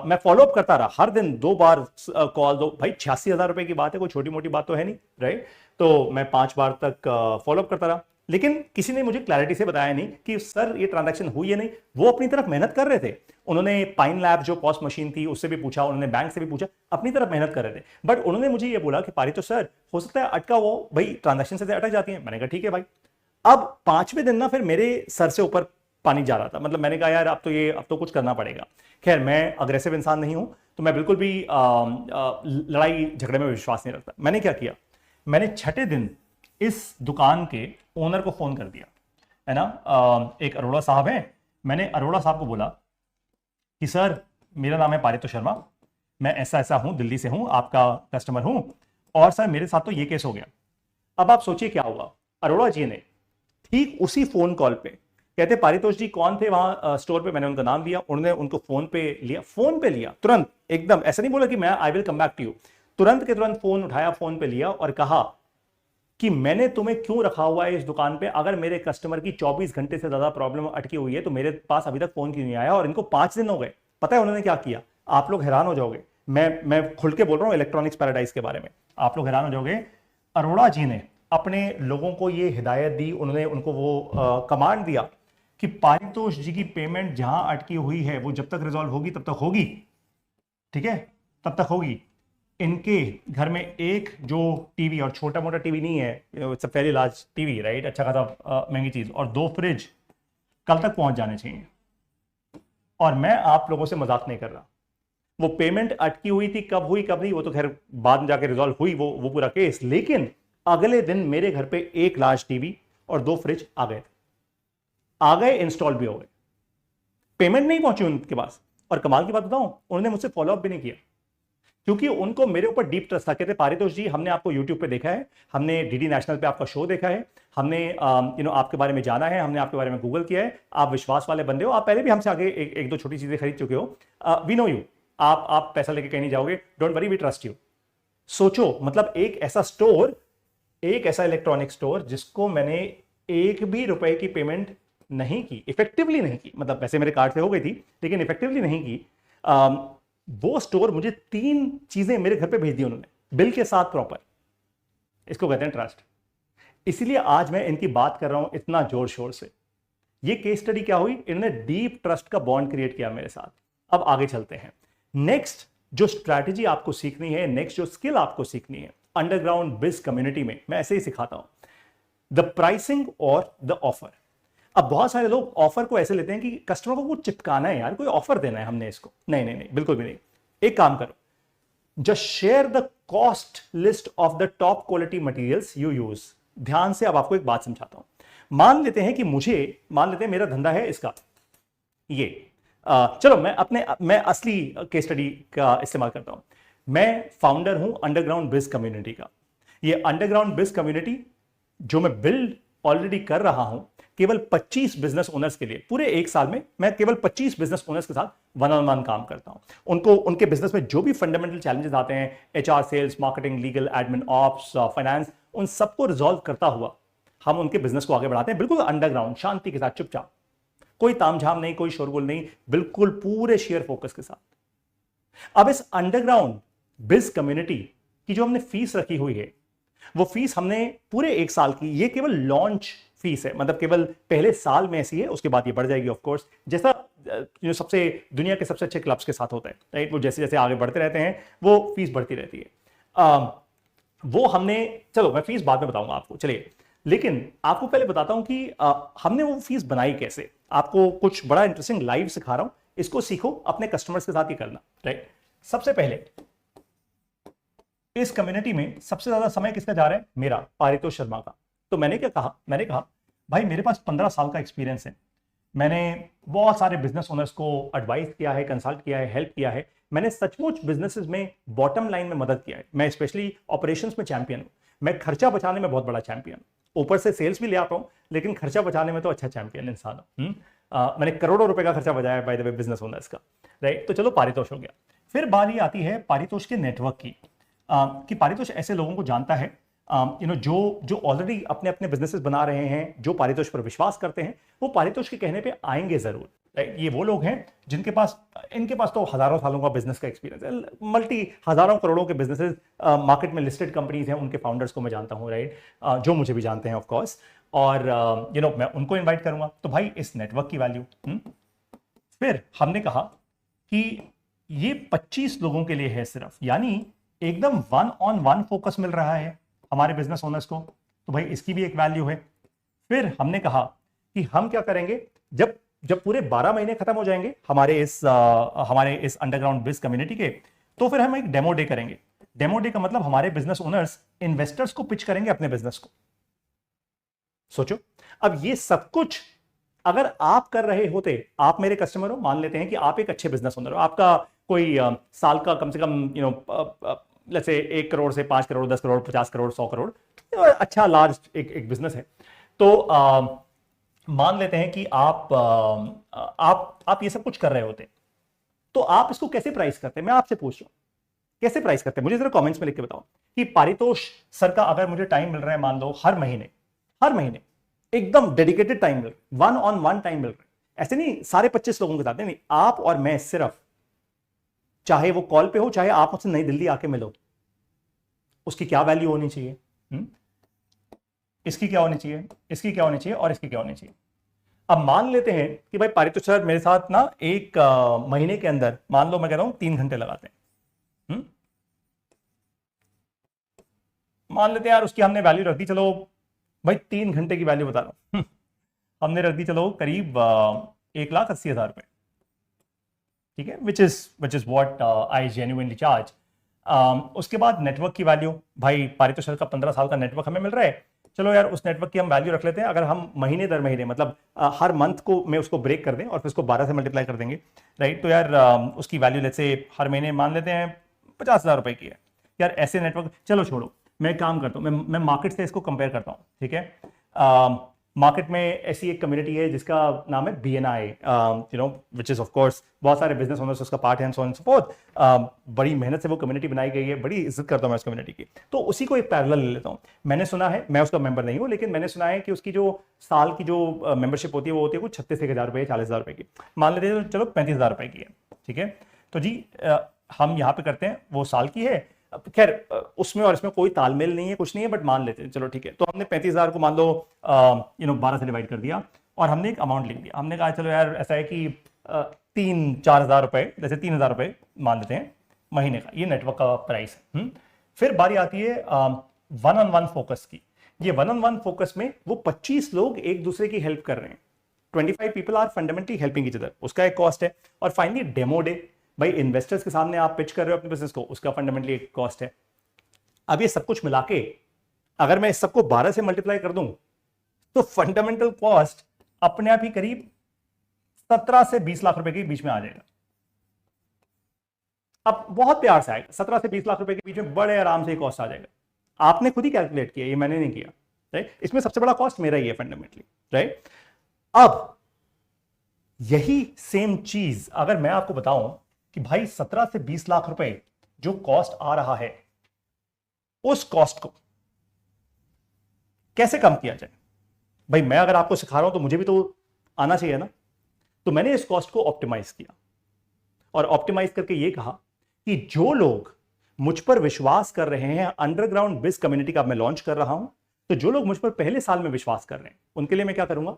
मैं फॉलोअप करता रहा, हर दिन 2 बार कॉल दो। भाई 86,000 रुपए की बात है, कोई छोटी मोटी बात तो है नहीं, राइट। तो मैं 5 बार तक फॉलोअप करता रहा, लेकिन किसी ने मुझे क्लैरिटी से बताया नहीं कि सर ये ट्रांजैक्शन हुई है नहीं। वो अपनी तरफ मेहनत कर रहे थे, उन्होंने पाइन लैब जो पॉस मशीन थी उससे भी पूछा, उन्होंने बैंक से भी पूछा, अपनी तरफ मेहनत कर रहे थे। बट उन्होंने मुझे ये बोला कि पारितोष सर हो सकता है अटका वो, भाई ट्रांजैक्शन से अटक जाती है। मैंने कहा ठीक है भाई। अब 5वें दिन ना फिर मेरे सर से ऊपर पानी जा रहा था, मतलब मैंने कहा यार अब तो कुछ करना पड़ेगा। खैर मैं अग्रेसिव इंसान नहीं हूं, तो मैं बिल्कुल भी लड़ाई झगड़े में विश्वास नहीं रखता। मैंने क्या किया, मैंने छठे दिन इस दुकान के ओनर को फोन कर दिया, है ना, एक अरोड़ा साहब है। मैंने अरोड़ा साहब को बोला कि सर मेरा नाम है पारितोष शर्मा, मैं ऐसा ऐसा हूं, दिल्ली से हूं, आपका कस्टमर हूं, और सर मेरे साथ तो ये केस हो गया। अब आप सोचिए क्या हुआ। अरोड़ा जी ने ठीक उसी फोन कॉल पे कहते पारितोष जी कौन थे वहां स्टोर पे, मैंने उनका नाम लिया, उन्होंने उनको फोन पे लिया तुरंत, एकदम ऐसा नहीं बोला कि मैं I will come back to you, तुरंत के तुरंत फोन उठाया, फोन पे लिया और कहा कि मैंने तुम्हें क्यों रखा हुआ है इस दुकान पे, अगर मेरे कस्टमर की 24 घंटे से ज्यादा प्रॉब्लम अटकी हुई है तो मेरे पास अभी तक फोन क्यों नहीं आया, और इनको 5 दिन हो गए। पता है उन्होंने क्या किया, आप लोग हैरान हो जाओगे, मैं खुल के बोल रहा हूं इलेक्ट्रॉनिक्स पैराडाइज के बारे में, आप लोग हैरान हो जाओगे। अरोड़ा जी ने अपने लोगों को यह हिदायत दी, उन्होंने उनको वो कमांड दिया कि पारितोष जी की पेमेंट जहां अटकी हुई है वो जब तक रिजॉल्व होगी तब तक होगी, ठीक है, तब तक होगी। इनके घर में एक जो टीवी, और छोटा मोटा टीवी नहीं है, it's a very large TV, right, अच्छा खासा महंगी चीज, और 2 फ्रिज कल तक पहुंच जाने चाहिए। और मैं आप लोगों से मजाक नहीं कर रहा, वो पेमेंट अटकी हुई थी, कब हुई कब नहीं वो तो खैर बाद में जाके रिजॉल्व हुई वो पूरा केस, लेकिन अगले दिन मेरे घर पे एक लार्ज टीवी और 2 फ्रिज आ गए, इंस्टॉल भी हो गए, पेमेंट नहीं पहुंची उनके पास। और कमाल की बात बताऊं, उन्होंने मुझसे फॉलोअप भी नहीं किया, क्योंकि उनको मेरे ऊपर डीप ट्रस्ट था। कहते पारितोष जी हमने आपको यूट्यूब पे देखा है, हमने डीडी नेशनल पे आपका शो देखा है, हमने आपके बारे में जाना है, हमने आपके बारे में गूगल किया है, आप विश्वास वाले बंदे हो, आप पहले भी हमसे आगे एक दो छोटी चीजें खरीद चुके हो, वी नो यू, आप पैसा लेके कहीं नहीं जाओगे, don't worry, we trust you. सोचो, मतलब एक ऐसा स्टोर, एक ऐसा इलेक्ट्रॉनिक स्टोर जिसको मैंने एक भी रुपए की पेमेंट नहीं की, इफेक्टिवली नहीं की, मतलब पैसे मेरे कार्ड से हो गई थी लेकिन इफेक्टिवली नहीं की, वो स्टोर मुझे 3 चीजें मेरे घर पे भेज दी उन्होंने बिल के साथ प्रॉपर। इसको कहते हैं ट्रस्ट। इसीलिए आज मैं इनकी बात कर रहा हूं इतना जोर शोर से। ये केस स्टडी क्या हुई, इन्होंने डीप ट्रस्ट का बॉन्ड क्रिएट किया मेरे साथ। अब आगे चलते हैं। नेक्स्ट जो स्ट्रैटेजी आपको सीखनी है, नेक्स्ट जो स्किल आपको सीखनी है अंडरग्राउंड बिज कम्युनिटी में, मैं ऐसे ही सिखाता हूं, द प्राइसिंग और द ऑफर। अब बहुत सारे लोग ऑफर को ऐसे लेते हैं कि कस्टमर को कुछ चिपकाना है यार, कोई ऑफर देना है हमने इसको, नहीं नहीं नहीं, बिल्कुल भी नहीं। एक काम करो, just share the cost list of the top quality materials you use. ध्यान से अब आपको एक बात समझाता हूं। मान लेते हैं मेरा धंधा है इसका, ये चलो मैं असली केस स्टडी का इस्तेमाल करता हूं। मैं फाउंडर हूं अंडरग्राउंड बिज कम्युनिटी का। ये अंडरग्राउंड बिज कम्युनिटी जो मैं बिल्ड ऑलरेडी कर रहा हूं, केवल 25 बिजनेस ओनर्स के लिए, पूरे 1 साल में मैं केवल 25 बिजनेस ओनर्स के साथ वन ऑन वन काम करता हूं। उनको उनके बिजनेस में जो भी फंडामेंटल चैलेंजेस आते हैं, HR, sales, marketing, legal, admin, ops, finance, उन सबको रिजॉल्व करता हुआ हम उनके बिजनेस को आगे बढ़ाते हैं, बिल्कुल अंडरग्राउंड, शांति के साथ, चुपचाप, कोई तामझाम नहीं, कोई शोरगुल नहीं, बिल्कुल पूरे शेयर फोकस के साथ। अब इस अंडरग्राउंड बिज कम्युनिटी की जो हमने फीस रखी हुई है, वो फीस हमने पूरे 1 साल की, ये केवल लॉन्च फीस है, मतलब केवल पहले साल में ऐसी है, उसके बाद ये बढ़ जाएगी ऑफ कोर्स, जैसा जो सबसे दुनिया के सबसे अच्छे क्लब्स के साथ होता है, राइट, वो जैसे जैसे आगे बढ़ते रहते हैं वो फीस बढ़ती रहती है। वो हमने, चलो मैं फीस बाद में बताऊंगा आपको, चलिए, लेकिन आपको पहले बताता हूं कि हमने वो फीस बनाई कैसे। आपको कुछ बड़ा इंटरेस्टिंग लाइव सिखा रहा हूं, इसको सीखो, अपने कस्टमर्स के साथ ही करना, राइट। सबसे पहले इस कम्युनिटी में सबसे ज्यादा समय किसका जा रहा है, मेरा, पारितोष शर्मा का। तो मैंने क्या कहा, मैंने कहा भाई मेरे पास 15 साल का एक्सपीरियंस है, मैंने बहुत सारे बिजनेस ओनर्स को एडवाइस किया है, कंसल्ट किया है, हेल्प किया है, मैंने सचमुच बिजनेसेस में बॉटम लाइन में मदद किया है, मैं स्पेशली ऑपरेशंस में चैंपियन हूं, मैं खर्चा बचाने में बहुत बड़ा चैंपियन, ऊपर से सेल्स भी ले आता हूं, लेकिन खर्चा बचाने में तो अच्छा चैंपियन इंसान हूं। मैंने करोड़ों रुपए का खर्चा बचाया by the way business owners का, राइट। तो चलो पारितोष हो गया। फिर बारी आती है पारितोष के नेटवर्क की, कि पारितोष ऐसे लोगों को जानता है जो ऑलरेडी अपने अपने बिजनेसेस बना रहे हैं, जो पारितोष पर विश्वास करते हैं, वो पारितोष के कहने पे आएंगे जरूर, राइट। ये वो लोग हैं इनके पास तो हजारों सालों का बिजनेस का एक्सपीरियंस है, हजारों करोड़ों के बिजनेसेस, मार्केट में लिस्टेड कंपनीज हैं, उनके फाउंडर्स को मैं जानता हूं, राइट, जो मुझे भी जानते हैं ऑफ कोर्स, और मैं उनको इन्वाइट करूंगा। तो भाई इस नेटवर्क की वैल्यू। फिर हमने कहा कि ये 25 लोगों के लिए है सिर्फ, यानी एकदम 1-on-1 फोकस मिल रहा है हमारे बिजनेस ओनर्स को, तो भाई इसकी भी एक वैल्यू है। फिर हमने कहा कि हम क्या करेंगे, जब जब पूरे 12 महीने खत्म हो जाएंगे हमारे इस अंडरग्राउंड बिज कम्युनिटी के, तो फिर हम एक डेमो डे करेंगे। डेमो डे का मतलब हमारे बिजनेस ओनर्स इन्वेस्टर्स को पिच करेंगे अपने बिजनेस को। सोचो, अब ये सब कुछ अगर आप कर रहे होते, आप मेरे कस्टमर हो, मान लेते हैं कि आप एक अच्छे बिजनेस ओनर हो, आपका कोई साल का कम से कम लेट्स से 1 करोड़ से 5 करोड़ 10 करोड़ 50 करोड़ 100 करोड़ अच्छा लार्ज एक बिजनेस है। तो मान लेते हैं कि आप ये सब कुछ कर रहे होते, तो आप इसको कैसे प्राइस करते? मैं आपसे पूछ रहा हूं, कैसे प्राइस करते हैं? मुझे जरा कमेंट्स में लिख के बताओ कि पारितोष सर का अगर मुझे टाइम मिल रहा है, मान लो हर महीने एकदम डेडिकेटेड टाइम मिल रहा है, 1-on-1 टाइम मिल रहा है, ऐसे नहीं सारे 25 लोगों के साथ नहीं, आप और मैं सिर्फ, चाहे वो कॉल पे हो, चाहे आप मुझसे नई दिल्ली आके मिलो, उसकी क्या वैल्यू होनी चाहिए? इसकी क्या होनी चाहिए, इसकी क्या होनी चाहिए, और इसकी क्या होनी चाहिए? अब मान लेते हैं कि भाई पारितोष सर मेरे साथ ना एक महीने के अंदर, मान लो मैं कह रहा हूं 3 घंटे लगाते हैं, मान लेते हैं यार उसकी हमने वैल्यू रख दी, चलो भाई 3 घंटे की वैल्यू बता रहा हूं, हमने रख दी चलो करीब 1,80,000 रुपए, ठीक है, which is what I genuinely charge. उसके बाद नेटवर्क की वैल्यू, भाई पारितोष सर का 15 साल का नेटवर्क हमें मिल रहा है, चलो यार उस नेटवर्क की हम वैल्यू रख लेते हैं, अगर हम महीने दर महीने मतलब हर मंथ को में उसको ब्रेक कर दें और फिर उसको 12 से मल्टीप्लाई कर देंगे, राइट, तो यार उसकी वैल्यू लेट्स से हर महीने मान लेते हैं 50,000 रुपए की है। यार ऐसे नेटवर्क, चलो छोड़ो, मैं काम करता हूँ, मैं मार्केट से इसको कंपेयर करता हूँ, ठीक है। मार्केट में ऐसी एक कम्युनिटी है जिसका नाम है BNI, which is of course बहुत सारे बिजनेस ओनर्स उसका पार्ट है, सो ऑन सो फोर्थ। बड़ी मेहनत से वो कम्युनिटी बनाई गई है, बड़ी इज्जत करता हूं मैं उस कम्युनिटी की। तो उसी को एक पैरेलल ले लेता हूं। मैंने सुना है, मैं उसका मेंबर नहीं हूं, लेकिन मैंने सुना है कि उसकी जो साल की जो मेंबरशिप होती है वो होती है कुछ 36,000 रुपए 40,000 रुपए की, मान लेते हैं चलो 35,000 रुपए की है, ठीक है। तो जी हम यहाँ पे करते हैं, वो साल की है, खैर उसमें और इसमें कोई तालमेल नहीं है, कुछ नहीं है, बट मान लेते हैं, चलो ठीक है। तो हमने 35,000 को मान लो 12 से डिवाइड कर दिया और हमने एक अमाउंट लिख दिया। हमने कहा चलो यार ऐसा है कि 3-4 हज़ार रुपए, जैसे 3,000 रुपए मान लेते हैं महीने का, ये नेटवर्क का प्राइस है। फिर बारी आती है 1-on-1 फोकस की। ये 1-on-1 फोकस में वो 25 लोग एक दूसरे की हेल्प कर रहे हैं, 25 people are fundamentally helping each other, उसका एक कॉस्ट है। और फाइनली डेमो डे, भाई इन्वेस्टर्स के सामने आप पिच कर रहे हो अपने बिजनेस को, उसका फंडामेंटली एक कॉस्ट है। अब ये सब कुछ मिला के अगर मैं इस सबको 12 से मल्टीप्लाई कर दूं तो फंडामेंटल कॉस्ट अपने आप ही करीब 17 से 20 लाख रुपए के बीच में आ जाएगा। अब बहुत प्यार से आएगा, 17 से 20 लाख रुपए के बीच में बड़े आराम से कॉस्ट आ जाएगा। आपने खुद ही कैलकुलेट किया, ये मैंने नहीं किया, राइट। इसमें सबसे बड़ा कॉस्ट मेरा ही है फंडामेंटली, राइट। अब यही सेम चीज अगर मैं आपको बताऊं कि भाई 17 से 20 लाख रुपए जो कॉस्ट आ रहा है, उस कॉस्ट को कैसे कम किया जाए। भाई मैं अगर आपको सिखा रहा हूं तो मुझे भी तो आना चाहिए ना। तो मैंने इस कॉस्ट को ऑप्टिमाइज किया और ऑप्टिमाइज करके ये कहा कि जो लोग मुझ पर विश्वास कर रहे हैं, अंडरग्राउंड बिज कम्युनिटी का मैं लॉन्च कर रहा हूं, तो जो लोग मुझ पर पहले साल में विश्वास कर रहे हैं उनके लिए मैं क्या करूंगा,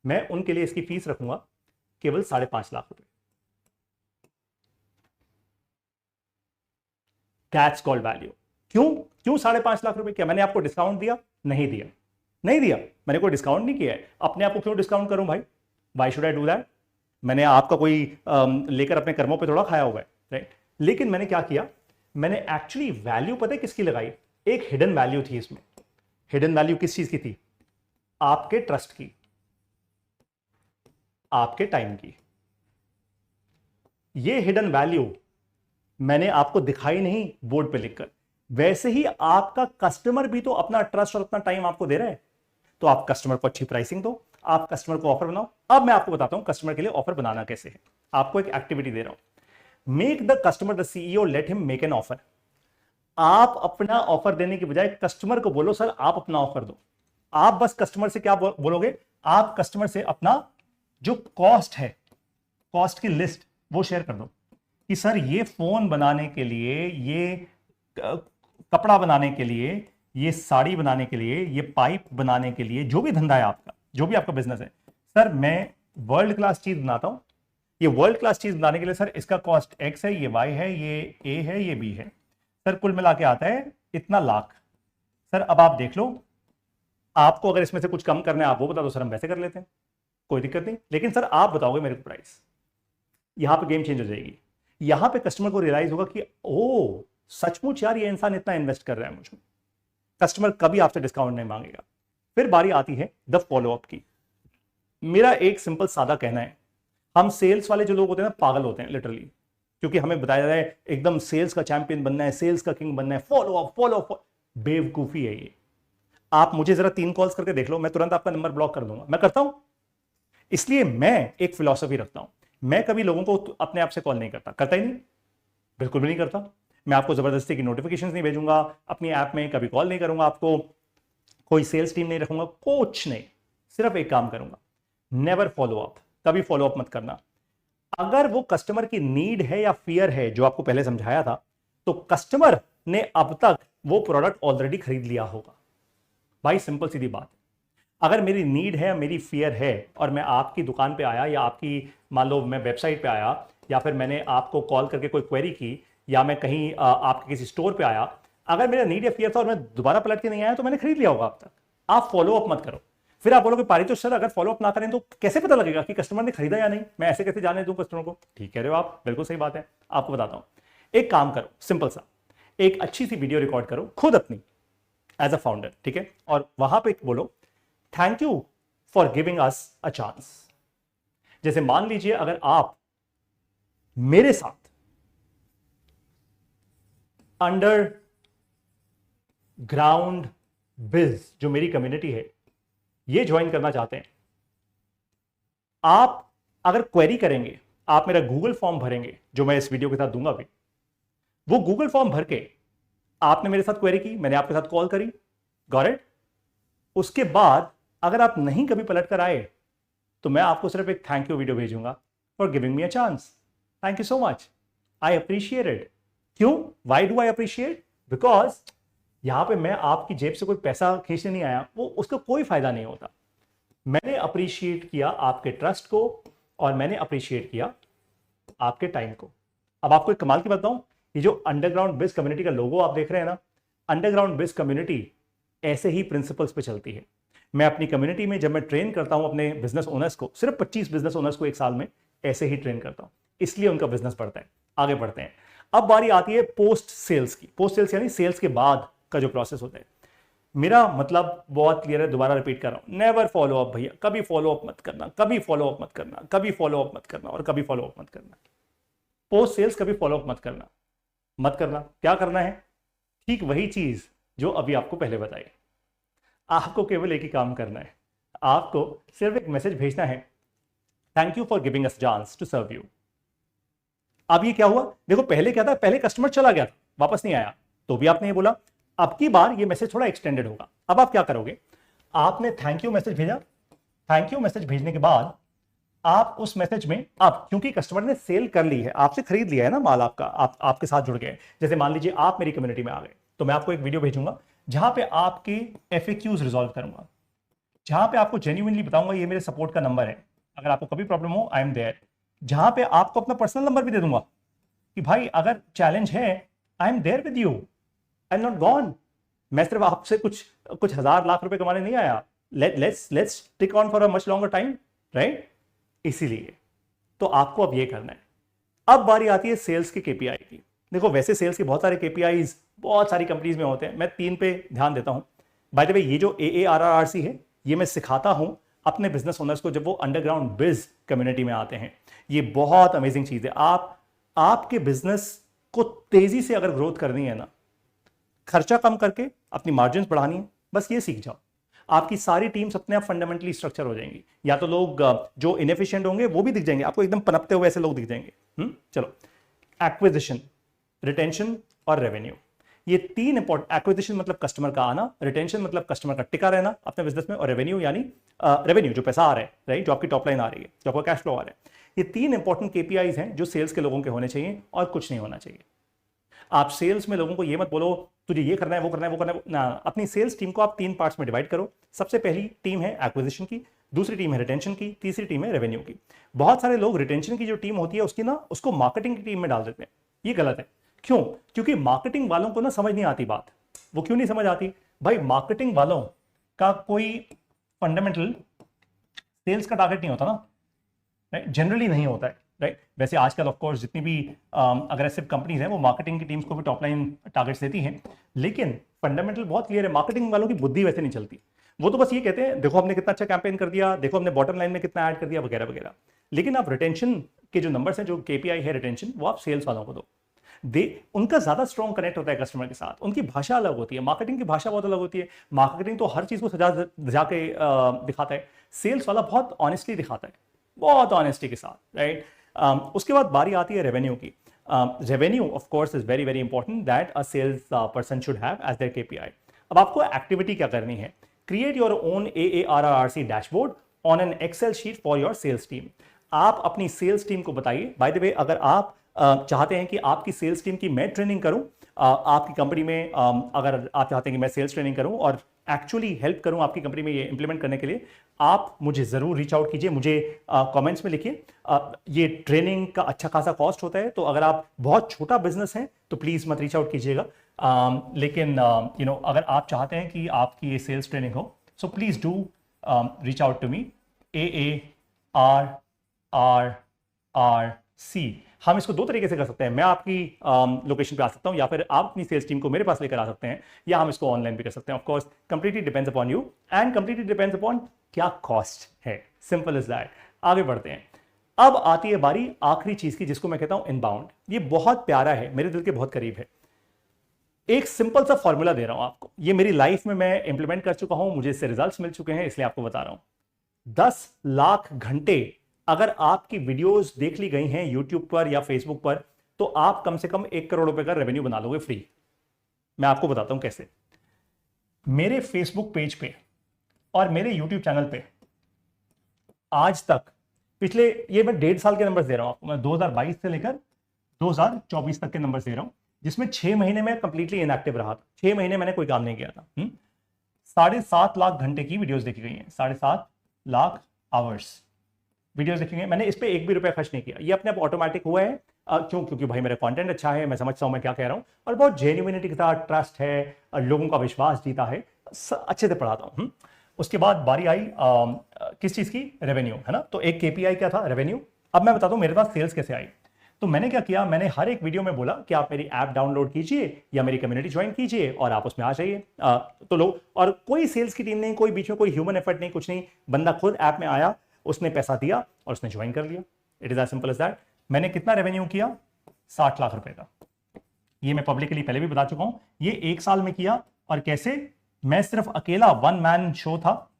मैं उनके लिए इसकी फीस रखूंगा केवल 5.5 लाख रुपए। That's called value. क्यों 5.5 लाख रुपए? क्या मैंने आपको डिस्काउंट दिया? नहीं दिया, नहीं दिया, मैंने कोई डिस्काउंट नहीं किया है। अपने आप को क्यों डिस्काउंट करूं भाई? Why should I do that? मैंने आपका कोई लेकर अपने कर्मों पे थोड़ा खाया हुआ है, राइट। लेकिन मैंने क्या किया, मैंने एक्चुअली वैल्यू पता है किसकी लगाई? एक हिडन वैल्यू थी इसमें। हिडन वैल्यू किस चीज की थी? आपके ट्रस्ट की, आपके टाइम की। ये हिडन वैल्यू मैंने आपको दिखाई नहीं बोर्ड पे लिखकर। वैसे ही आपका कस्टमर भी तो अपना ट्रस्ट और अपना टाइम आपको दे रहा है, तो आप कस्टमर को अच्छी प्राइसिंग दो, आप कस्टमर को ऑफर बनाओ। अब मैं आपको बताता हूं कस्टमर के लिए ऑफर बनाना कैसे है। आपको एक एक्टिविटी दे रहा हूं, make the customer the CEO, let him make an offer. आप अपना ऑफर देने की बजाय कस्टमर को बोलो सर आप अपना ऑफर दो। आप बस कस्टमर से क्या बोलोगे? आप कस्टमर से अपना जो कॉस्ट है, कॉस्ट की लिस्ट वो शेयर कर दो कि सर ये फोन बनाने के लिए, ये कपड़ा बनाने के लिए, ये साड़ी बनाने के लिए, ये पाइप बनाने के लिए, जो भी धंधा है आपका, जो भी आपका बिजनेस है, सर मैं वर्ल्ड क्लास चीज बनाता हूं। ये वर्ल्ड क्लास चीज बनाने के लिए सर इसका कॉस्ट एक्स है, ये वाई है, ये ए है, ये बी है, सर कुल मिला के आता है इतना लाख। सर अब आप देख लो, आपको अगर इसमें से कुछ कम करना है आप वो बता दो, सर हम वैसे कर लेते हैं। कोई दिक्कत नहीं, लेकिन सर आप बताओगे मेरे को प्राइस। यहां पे गेम चेंज हो जाएगी। यहां पे कस्टमर को रियलाइज होगा कि ओ सचमुच यार ये इंसान इतना इन्वेस्ट कर रहा है मुझ में। कस्टमर कभी आपसे डिस्काउंट नहीं मांगेगा। फिर बारी आती है द फॉलोअप की। मेरा एक सिंपल सादा कहना है, हम सेल्स वाले जो लोग होते हैं ना पागल होते हैं लिटरली, क्योंकि हमें बताया जा रहा है एकदम सेल्स का चैंपियन बनना है, सेल्स का किंग बनना है, फॉलोअप फॉलोअप। बेवकूफी है ये। आप मुझे जरा 3 कॉल्स करके देख लो, मैं तुरंत आपका नंबर ब्लॉक कर दूंगा। मैं करता हूं, इसलिए मैं एक फिलॉसफी रखता हूं, मैं कभी लोगों को अपने आप से कॉल नहीं करता ही नहीं, बिल्कुल भी नहीं करता। मैं आपको जबरदस्ती की नोटिफिकेशन नहीं भेजूंगा अपनी ऐप में, कभी कॉल नहीं करूंगा आपको, कोई सेल्स टीम नहीं रखूंगा, कुछ नहीं। सिर्फ एक काम करूंगा, नेवर फॉलो अप, कभी फॉलो अप मत करना। अगर वो कस्टमर की नीड है या फियर है जो आपको पहले समझाया था, तो कस्टमर ने अब तक वो प्रोडक्ट ऑलरेडी खरीद लिया होगा। भाई सिंपल सीधी बात। अगर मेरी नीड है, मेरी फियर है और मैं आपकी दुकान पे आया या आपकी मान लो मैं वेबसाइट पे आया या फिर मैंने आपको कॉल करके कोई क्वेरी की या मैं कहीं आपके किसी स्टोर पे आया, अगर मेरा नीड या फियर था और मैं दोबारा पलट के नहीं आया तो मैंने खरीद लिया होगा अब तक। आप फॉलो अप मत करो। फिर आप बोलोगे पारितोष सर अगर फॉलो अप ना करें तो कैसे पता लगेगा कि कस्टमर ने खरीदा या नहीं, मैं ऐसे कैसे जाने दूं कस्टमर को। ठीक कह रहे हो आप, बिल्कुल सही बात है। आपको बताता हूं, एक काम करो सिंपल सा, एक अच्छी सी वीडियो रिकॉर्ड करो खुद अपनी एज अ फाउंडर, ठीक है, और वहां पे बोलो thank you for giving us a chance. जैसे मान लीजिए अगर आप मेरे साथ अंडर ग्राउंड बिज जो मेरी कम्युनिटी है ये ज्वाइन करना चाहते हैं, आप अगर क्वेरी करेंगे, आप मेरा गूगल फॉर्म भरेंगे जो मैं इस वीडियो के साथ दूंगा भी, वो गूगल फॉर्म भर के आपने मेरे साथ क्वेरी की, मैंने आपके साथ कॉल करी, गॉट इट। उसके बाद अगर आप नहीं कभी पलट कर आए तो मैं आपको सिर्फ एक थैंक यू वीडियो भेजूंगा for giving me a chance, thank you so much, I appreciate it. क्यों, why do I appreciate? Because यहां पे मैं आपकी जेब से कोई पैसा खींचने नहीं आया, वो उसका कोई फायदा नहीं होता। मैंने अप्रिशिएट किया आपके ट्रस्ट को और मैंने अप्रिशिएट किया आपके टाइम को। अब आपको एक कमाल की बात बताऊं, ये जो अंडरग्राउंड बिज कम्युनिटी का लोगो आप देख रहे हैं ना, अंडरग्राउंड बिज कम्युनिटी ऐसे ही प्रिंसिपल्स पे चलती है। मैं अपनी कम्युनिटी में जब मैं ट्रेन करता हूं अपने बिजनेस ओनर्स को, सिर्फ 25 बिजनेस ओनर्स को एक साल में ऐसे ही ट्रेन करता हूं, इसलिए उनका बिजनेस बढ़ता है, आगे बढ़ते हैं। अब बारी आती है पोस्ट सेल्स की। पोस्ट सेल्स यानी सेल्स के बाद का जो प्रोसेस होता है। मेरा मतलब बहुत क्लियर है, दोबारा रिपीट कर रहा हूं, नेवर फॉलो अप भैया, कभी फॉलो अप मत करना, कभी फॉलो अप मत करना, कभी फॉलो अप मत करना और कभी फॉलो अप मत करना। पोस्ट सेल्स कभी फॉलो अप मत करना, मत करना। क्या करना है? ठीक वही चीज जो अभी आपको पहले बताई। आपको केवल एक ही काम करना है, आपको सिर्फ एक मैसेज भेजना है, thank you for giving us chance to serve you. अब ये क्या हुआ, देखो पहले क्या था, पहले कस्टमर चला गया था, वापस नहीं आया, तो भी आपने ये बोला। अब की बार ये मैसेज थोड़ा एक्सटेंडेड होगा। अब आप क्या करोगे, आपने थैंक यू मैसेज भेजा, थैंक यू मैसेज भेजने के बाद आप उस मैसेज में, अब क्योंकि कस्टमर ने सेल कर ली है, आपसे खरीद लिया है ना माल, आपका आपके साथ जुड़ गए। जैसे मान लीजिए आप मेरी कम्युनिटी में आ गए, तो मैं आपको एक वीडियो भेजूंगा जहां पे आपके FAQs रिजॉल्व करूंगा, जहां पे आपको जेन्युइनली बताऊंगा ये मेरे सपोर्ट का नंबर है, अगर आपको कभी प्रॉब्लम हो आई एम देयर। जहां पे आपको अपना पर्सनल नंबर भी दे दूंगा कि भाई अगर चैलेंज है I am there with you, I am not gone. मैं सिर्फ आपसे कुछ हजार लाख रुपए कमाने नहीं आया, let's tick on for a much longer time, right. इसीलिए तो आपको अब ये करना है। अब बारी आती है सेल्स के KPI की। देखो वैसे सेल्स के बहुत सारे KPIs बहुत सारी कंपनीज में होते हैं, मैं 3 पे ध्यान देता हूं। बाय द वे ये जो AARRRC है ये मैं सिखाता हूं अपने बिजनेस ओनर्स को जब वो अंडरग्राउंड बिज कम्युनिटी में आते हैं। ये बहुत अमेजिंग चीज है। आपके बिजनेस को तेजी से अगर ग्रोथ करनी है ना, खर्चा कम करके अपनी मार्जिन बढ़ानी है, बस ये सीख जाओ, आपकी सारी टीम्स अपने आप फंडामेंटली स्ट्रक्चर हो जाएंगी। या तो लोग जो इनएफिशिएंट होंगे वो भी दिख जाएंगे आपको, एकदम पनपते हुए ऐसे लोग दिख जाएंगे। चलो, एक्विजिशन, रिटेंशन और रेवेन्यू, ये 3 इंपॉर्टेंट। एक्विजिशन मतलब कस्टमर का आना, रिटेंशन मतलब कस्टमर का टिका रहना अपने बिजनेस में, और रेवेन्यू यानी रेवेन्यू जो पैसा आ रहा है, राइट, जो आपकी टॉप लाइन आ रही है, जो आपका कैश फ्लो आ रहा है। ये 3 इंपॉर्टेंट KPIs हैं जो सेल्स के लोगों के होने चाहिए और कुछ नहीं होना चाहिए। आप सेल्स में लोगों को ये मत बोलो तुझे ये करना है, वो करना है, वो करना है ना। अपनी सेल्स टीम को आप 3 पार्ट्स में डिवाइड करो। सबसे पहली टीम है एक्विजिशन की, दूसरी टीम है रिटेंशन की, तीसरी टीम है रेवेन्यू की। बहुत सारे लोग रिटेंशन की जो टीम होती है उसकी ना उसको मार्केटिंग की टीम में डाल देते हैं, ये गलत है। क्यों? क्योंकि मार्केटिंग वालों को ना समझ नहीं आती बात। वो क्यों नहीं समझ आती भाई? मार्केटिंग वालों का कोई फंडामेंटल सेल्स का टारगेट नहीं होता ना, राइट, जनरली नहीं होता है, राइट। वैसे आजकल ऑफ कोर्स जितनी भी अग्रेसिव कंपनीज हैं वो मार्केटिंग की टीम्स को भी टॉप लाइन टारगेट्स देती हैं, लेकिन फंडामेंटल बहुत क्लियर है, मार्केटिंग वालों की बुद्धि वैसे नहीं चलती। वो तो बस ये कहते हैं देखो हमने कितना अच्छा कैंपेन कर दिया, देखो हमने बॉटम लाइन में कितना ऐड कर दिया वगैरह वगैरह। लेकिन आप रिटेंशन के जो नंबर्स हैं, जो केपीआई है रिटेंशन, वो आप सेल्स वालों को दो। उनका ज्यादा स्ट्रॉन्ग कनेक्ट होता है कस्टमर के साथ, उनकी भाषा अलग होती है, मार्केटिंग की भाषा बहुत अलग होती है। मार्केटिंग तो हर चीज को सजा धजा के दिखाता है, सेल्स वाला बहुत ऑनेस्टली दिखाता है, बहुत ऑनेस्टी के साथ, राइट। उसके बाद बारी आती है रेवेन्यू की। Revenue of course is very very important that a sales person should have as their KPI. अब आपको एक्टिविटी क्या करनी है, create your own AARRC dashboard on an Excel sheet for your sales team. आप अपनी सेल्स टीम को बताइए, बाय द वे अगर आप चाहते हैं कि आपकी सेल्स टीम की मैं ट्रेनिंग करूं आपकी कंपनी में, अगर आप चाहते हैं कि मैं सेल्स ट्रेनिंग करूं और एक्चुअली हेल्प करूं आपकी कंपनी में ये इंप्लीमेंट करने के लिए, आप मुझे जरूर रीच आउट कीजिए, मुझे कमेंट्स में लिखिए। ये ट्रेनिंग का अच्छा खासा कॉस्ट होता है, तो अगर आप बहुत छोटा बिजनेस है तो प्लीज मत रीच आउट कीजिएगा। लेकिन अगर आप चाहते हैं कि आपकी ये सेल्स ट्रेनिंग हो, so please do reach out to me, AARRC। हम इसको दो तरीके से कर सकते हैं, मैं आपकी लोकेशन पे आ सकता हूं, या फिर आप अपनी सेल्स टीम को मेरे पास लेकर आ सकते हैं, या हम इसको ऑनलाइन भी कर सकते हैं। Of course completely depends upon you and completely depends upon क्या कॉस्ट है, सिंपल इज दैट। आगे बढ़ते हैं। अब आती है बारी आखिरी चीज की, जिसको मैं कहता हूं इनबाउंड। ये बहुत प्यारा है, मेरे दिल के बहुत करीब है। एक सिंपल सा फॉर्मूला दे रहा हूं आपको, ये मेरी लाइफ में मैं इंप्लीमेंट कर चुका हूं, मुझे इससे रिजल्ट्स मिल चुके हैं, इसलिए आपको बता रहा हूं। 10 लाख घंटे अगर आपकी वीडियोस देख ली गई हैं यूट्यूब पर या फेसबुक पर, तो आप कम से कम 1 करोड़ रुपए का रेवेन्यू बना लोगे फ्री। मैं आपको बताता हूं कैसे। मेरे फेसबुक पेज पे और मेरे यूट्यूब चैनल पे आज तक पिछले, ये मैं 1.5 साल के नंबर्स दे रहा हूं आपको, मैं 2022 से लेकर 2024 तक के नंबर्स दे रहा हूं, जिसमें 6 महीने में कंप्लीटली इनएक्टिव रहा था। 6 महीने मैंने कोई काम नहीं किया था। 7.5 लाख घंटे की वीडियोस देखी गई हैं, 7.5 लाख आवर्स वीडियोस देखी गई। मैंने इस पे 1 भी रुपया खर्च नहीं किया, ये अपने आप ऑटोमेटिक हुआ है। क्यों? क्योंकि भाई मेरा कंटेंट अच्छा है, मैं समझता हूं मैं क्या कह रहा हूं, और बहुत जेन्युइनिटी के साथ ट्रस्ट है, लोगों का विश्वास जीता है, अच्छे से पढ़ाता हूं। उसके बाद बारी आई किस चीज की, रेवेन्यू, है ना। तो एक केपीआई क्या था, रेवेन्यू। अब मैं बताता हूं मेरे पास सेल्स कैसे आई। तो मैंने क्या किया, मैंने हर एक वीडियो में बोला कि आप मेरी ऐप डाउनलोड कीजिए या मेरी कम्युनिटी ज्वाइन कीजिए और आप उसमें आ जाइए। तो लोग, और कोई सेल्स की टीम नहीं, कोई बीच में कोई ह्यूमन एफर्ट नहीं, कुछ नहीं, बंदा खुद ऐप में आया, उसने पैसा दिया और उसने ज्वाइन कर लिया। It is as simple as that. मैंने कितना रेवेन्यू किया, 60 लाख रुपए का। ये मैं पब्लिकली पहले भी बता चुका हूं। ये 1 साल में किया, और कैसे, मैं सिर्फ अकेला 1 मैन शो था।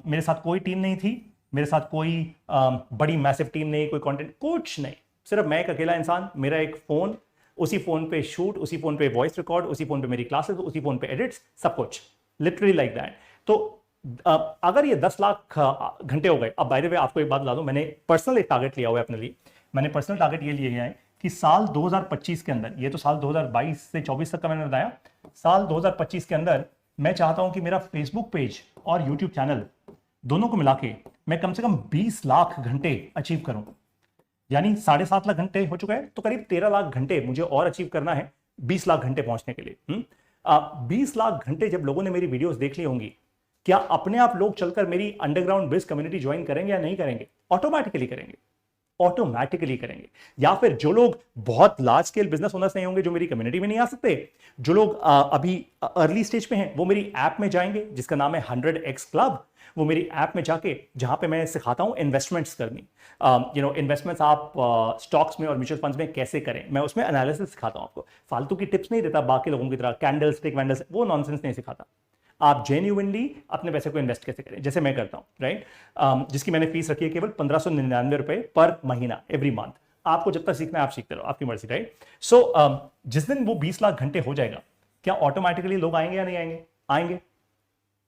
मेरे साथ कोई टीम नहीं थी, मेरे साथ कोई बड़ी मैसिव टीम नहीं, कोई कंटेंट, कुछ नहीं, सिर्फ मैं एक अकेला इंसान, मेरा एक फोन, उसी फोन पे शूट, उसी फोन पे वॉइस रिकॉर्ड, उसी फोन पे मेरी क्लासेस, उसी फोन पे एडिट्स, सब कुछ लिटरली लाइक दैट। तो अगर ये 10 लाख घंटे हो गए। अब बाय द वे आपको एक बात बता दूं, मैंने पर्सनल एक टारगेट लिया हुआ है अपने लिए। मैंने पर्सनल टारगेट ये लिया है कि साल 2025 के अंदर, ये तो साल 2022 से 24 तक का मैंने बताया, साल 2025 के अंदर मैं चाहता हूं कि मेरा फेसबुक पेज और यूट्यूब चैनल दोनों को मिला के मैं कम से कम 20 लाख घंटे अचीव करूं। यानी 7.5 लाख घंटे हो चुका है, तो करीब 13 लाख घंटे मुझे और अचीव करना है 20 लाख घंटे पहुंचने के लिए। 20 लाख घंटे जब लोगों ने मेरी वीडियोस देख ली होंगी, क्या अपने आप लोग चलकर मेरी अंडरग्राउंड बेस कम्युनिटी ज्वाइन करेंगे या नहीं करेंगे? ऑटोमेटिकली करेंगे, ऑटोमेटिकली करेंगे। या फिर जो लोग बहुत लार्ज स्केल बिजनेस ओनर्स नहीं होंगे, जो मेरी कम्युनिटी में नहीं आ सकते, जो लोग अभी अर्ली स्टेज पे हैं, वो मेरी ऐप में जाएंगे जिसका नाम है 100x क्लब। वो मेरी ऐप में जाके, जहां पे मैं सिखाता हूं इन्वेस्टमेंट्स करनी, इन्वेस्टमेंट्स आप स्टॉक्स में और म्यूचुअल फंड्स में कैसे करें, मैं उसमें एनालिसिस सिखाता हूं आपको। फालतू की टिप्स नहीं देता बाकी लोगों की तरह, कैंडल स्टिक वैंडल्स, वो नॉनसेंस नहीं सिखाता। आप जेन्युइनली अपने पैसे को इन्वेस्ट कैसे करें, जैसे मैं करता हूं, राइट। जिसकी मैंने फीस रखी है केवल 1599 रुपए पर महीना, एवरी मंथ। आपको जब तक सीखना है आप सीखते रहो, आपकी मर्जी, राइट। सो जिस दिन वो 20 लाख घंटे हो जाएगा, क्या ऑटोमेटिकली लोग आएंगे या नहीं आएंगे? आएंगे।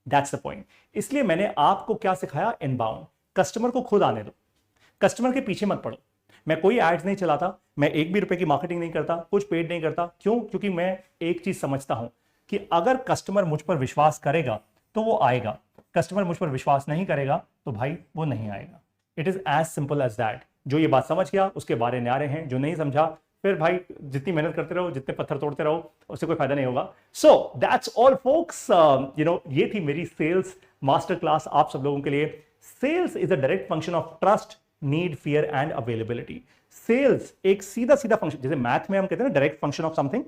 That's the point. इसलिए मैंने आपको क्या सिखाया, इनबाउंड। कस्टमर को खुद आने दो, कस्टमर के पीछे मत पड़ो। मैं कोई एड्स नहीं चलाता, मैं 1 भी रुपए की मार्केटिंग नहीं करता, कुछ पेड नहीं करता। क्यों? क्योंकि मैं एक चीज समझता हूं कि अगर कस्टमर मुझ पर विश्वास करेगा तो वो आएगा, कस्टमर मुझ पर विश्वास नहीं करेगा तो भाई वो नहीं आएगा। It is as simple as that. जो ये बात समझ गया उसके बारे न्यारे हैं, जो नहीं समझा फिर भाई जितनी मेहनत करते रहो, जितने पत्थर तोड़ते रहो, उससे कोई फायदा नहीं होगा। So that's all folks. ये थी मेरी सेल्स मास्टर क्लास आप सब लोगों के लिए। Sales is a direct function of trust, need, fear and availability. Sales एक सीधा सीधा फंक्शन, जैसे मैथ में हम कहते हैं ना डायरेक्ट फंक्शन ऑफ समथिंग,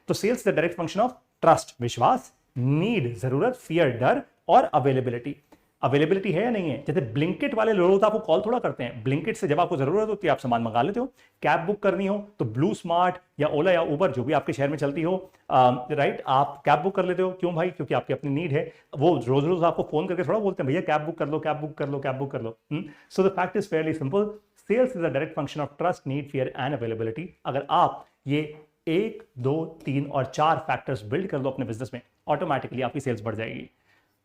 तो sales the direct function of trust विश्वास, नीड जरूरत, फियर डर, और अवेलेबिलिटी। अवेलेबिलिटी है या नहीं है? जैसे ब्लिंकिट वाले लोग आपको कॉल थोड़ा करते हैं, ब्लिंकिट से जब आपको जरूरत होती है आप सामान मंगा लेते हो। कैब बुक करनी हो तो ब्लू स्मार्ट या ओला या उबर जो भी आपके शहर में चलती हो, राइट, आप कैब बुक कर लेते हो। क्यों भाई? क्योंकि आपकी अपनी नीड है। वो रोज रोज आपको फोन करके थोड़ा बोलते हैं भैया कैब बुक कर लो, कैब बुक कर लो, कैब बुक कर लो। So the fact is fairly simple, sales is a direct function of trust, need, fear and availability. अगर आप ये 1, 2, 3 और 4 फैक्टर्स बिल्ड कर लो अपने बिजनेस में, ऑटोमेटिकली आपकी सेल्स बढ़ जाएगी।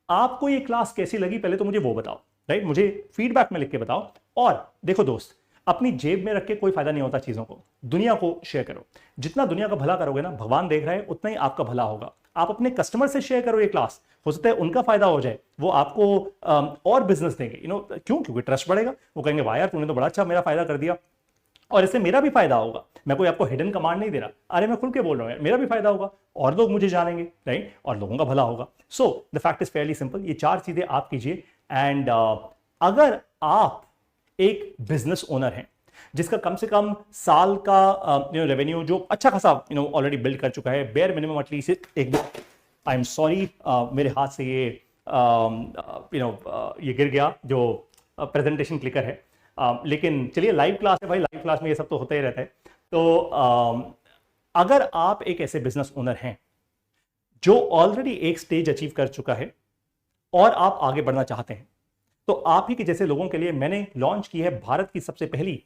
आपको ये क्लास कैसी लगी पहले तो मुझे वो बताओ, राइट, मुझे फीडबैक में लिख के बताओ। और देखो दोस्त, अपनी जेब में रख के कोई फायदा नहीं होता चीजों को, दुनिया को शेयर करो। जितना दुनिया का भला करोगे ना, भगवान देख रहा है, उतना ही आपका भला होगा। आप अपने कस्टमर से शेयर करो ये क्लास, हो सकता है उनका फायदा हो जाए, वो आपको और बिजनेस देंगे। क्यों? क्योंकि ट्रस्ट बढ़ेगा। वो कहेंगे वाह यार तूने तो बड़ा अच्छा मेरा फायदा कर दिया, और इससे मेरा भी फायदा होगा। मैं कोई आपको हिडन कमांड नहीं दे रहा, अरे मैं खुल के बोल रहा हूं यार, मेरा भी फायदा होगा और लोग मुझे जानेंगे, राइट, और लोगों का भला होगा। सो the fact is fairly simple, ये 4 चीजें आप कीजिए। एंड अगर आप एक बिजनेस ओनर हैं जिसका कम से कम साल का रेवेन्यू जो अच्छा खासा ऑलरेडी बिल्ड कर चुका है, बेयर मिनिमम एटलीस्ट एक, आई एम सॉरी मेरे हाथ से ये ये गिर गया जो प्रेजेंटेशन क्लिकर है, लेकिन चलिए लाइव क्लास है भाई, लाइव क्लास में ये सब तो होता ही रहता है। तो अगर आप एक ऐसे बिजनेस ओनर हैं जो ऑलरेडी एक स्टेज अचीव कर चुका है और आप आगे बढ़ना चाहते हैं, तो आप ही के जैसे लोगों के लिए मैंने लॉन्च की है भारत की सबसे पहली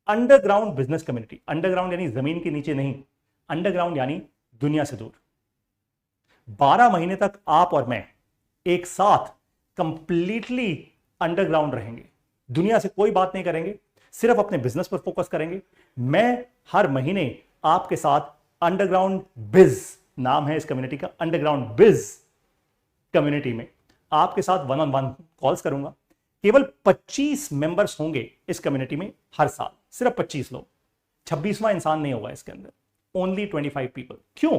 अंडरग्राउंड बिजनेस कम्युनिटी। अंडरग्राउंड यानी जमीन के नीचे नहीं, अंडरग्राउंड यानी दुनिया से दूर। 12 महीने तक आप और मैं एक साथ कंप्लीटली अंडरग्राउंड रहेंगे, दुनिया से कोई बात नहीं करेंगे, सिर्फ अपने बिजनेस पर फोकस करेंगे। मैं हर महीने आपके साथ अंडरग्राउंड बिज, नाम है इस कम्युनिटी का, अंडरग्राउंड बिज कम्युनिटी में आपके साथ 1-on-1 कॉल्स करूंगा। केवल 25 मेंबर्स होंगे इस कम्युनिटी में हर साल, सिर्फ 25 लोग, 26वां इंसान नहीं होगा इसके अंदर, ओनली 25 पीपल। क्यों?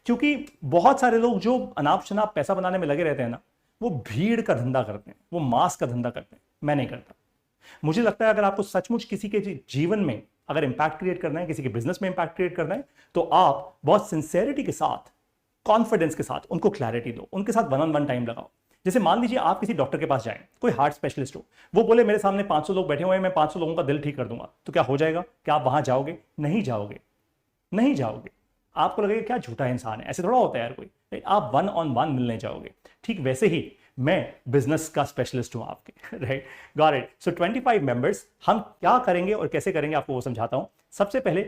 क्योंकि बहुत सारे लोग जो अनाप शनाप पैसा बनाने में लगे रहते हैं ना, वो भीड़ का धंधा करते हैं, वो मास का धंधा करते हैं। मैं नहीं करता। मुझे लगता है अगर आपको सचमुच किसी के जीवन में अगर इंपैक्ट क्रिएट करना है, किसी के बिजनेस में इंपैक्ट क्रिएट करना है, तो आप बहुत सिंसेरिटी के साथ, कॉन्फिडेंस के साथ उनको क्लैरिटी दो, उनके साथ 1-on-1 टाइम लगाओ। जैसे मान लीजिए आप किसी डॉक्टर के पास जाएं, कोई हार्ट स्पेशलिस्ट हो, वो बोले मेरे सामने 500 लोग बैठे हुए हैं, मैं 500 लोगों का दिल ठीक कर दूंगा, तो क्या हो जाएगा? क्या आप वहां जाओगे? नहीं जाओगे, नहीं जाओगे। आपको लगेगा क्या झूठा इंसान है, ऐसे थोड़ा होता है यार कोई। आप 1-on-1 मिलने जाओगे। ठीक वैसे ही मैं बिजनेस का स्पेशलिस्ट हूं आपके, right, got it. So 25 members, हम क्या करेंगे और कैसे करेंगे आपको वो समझाता हूं। सबसे पहले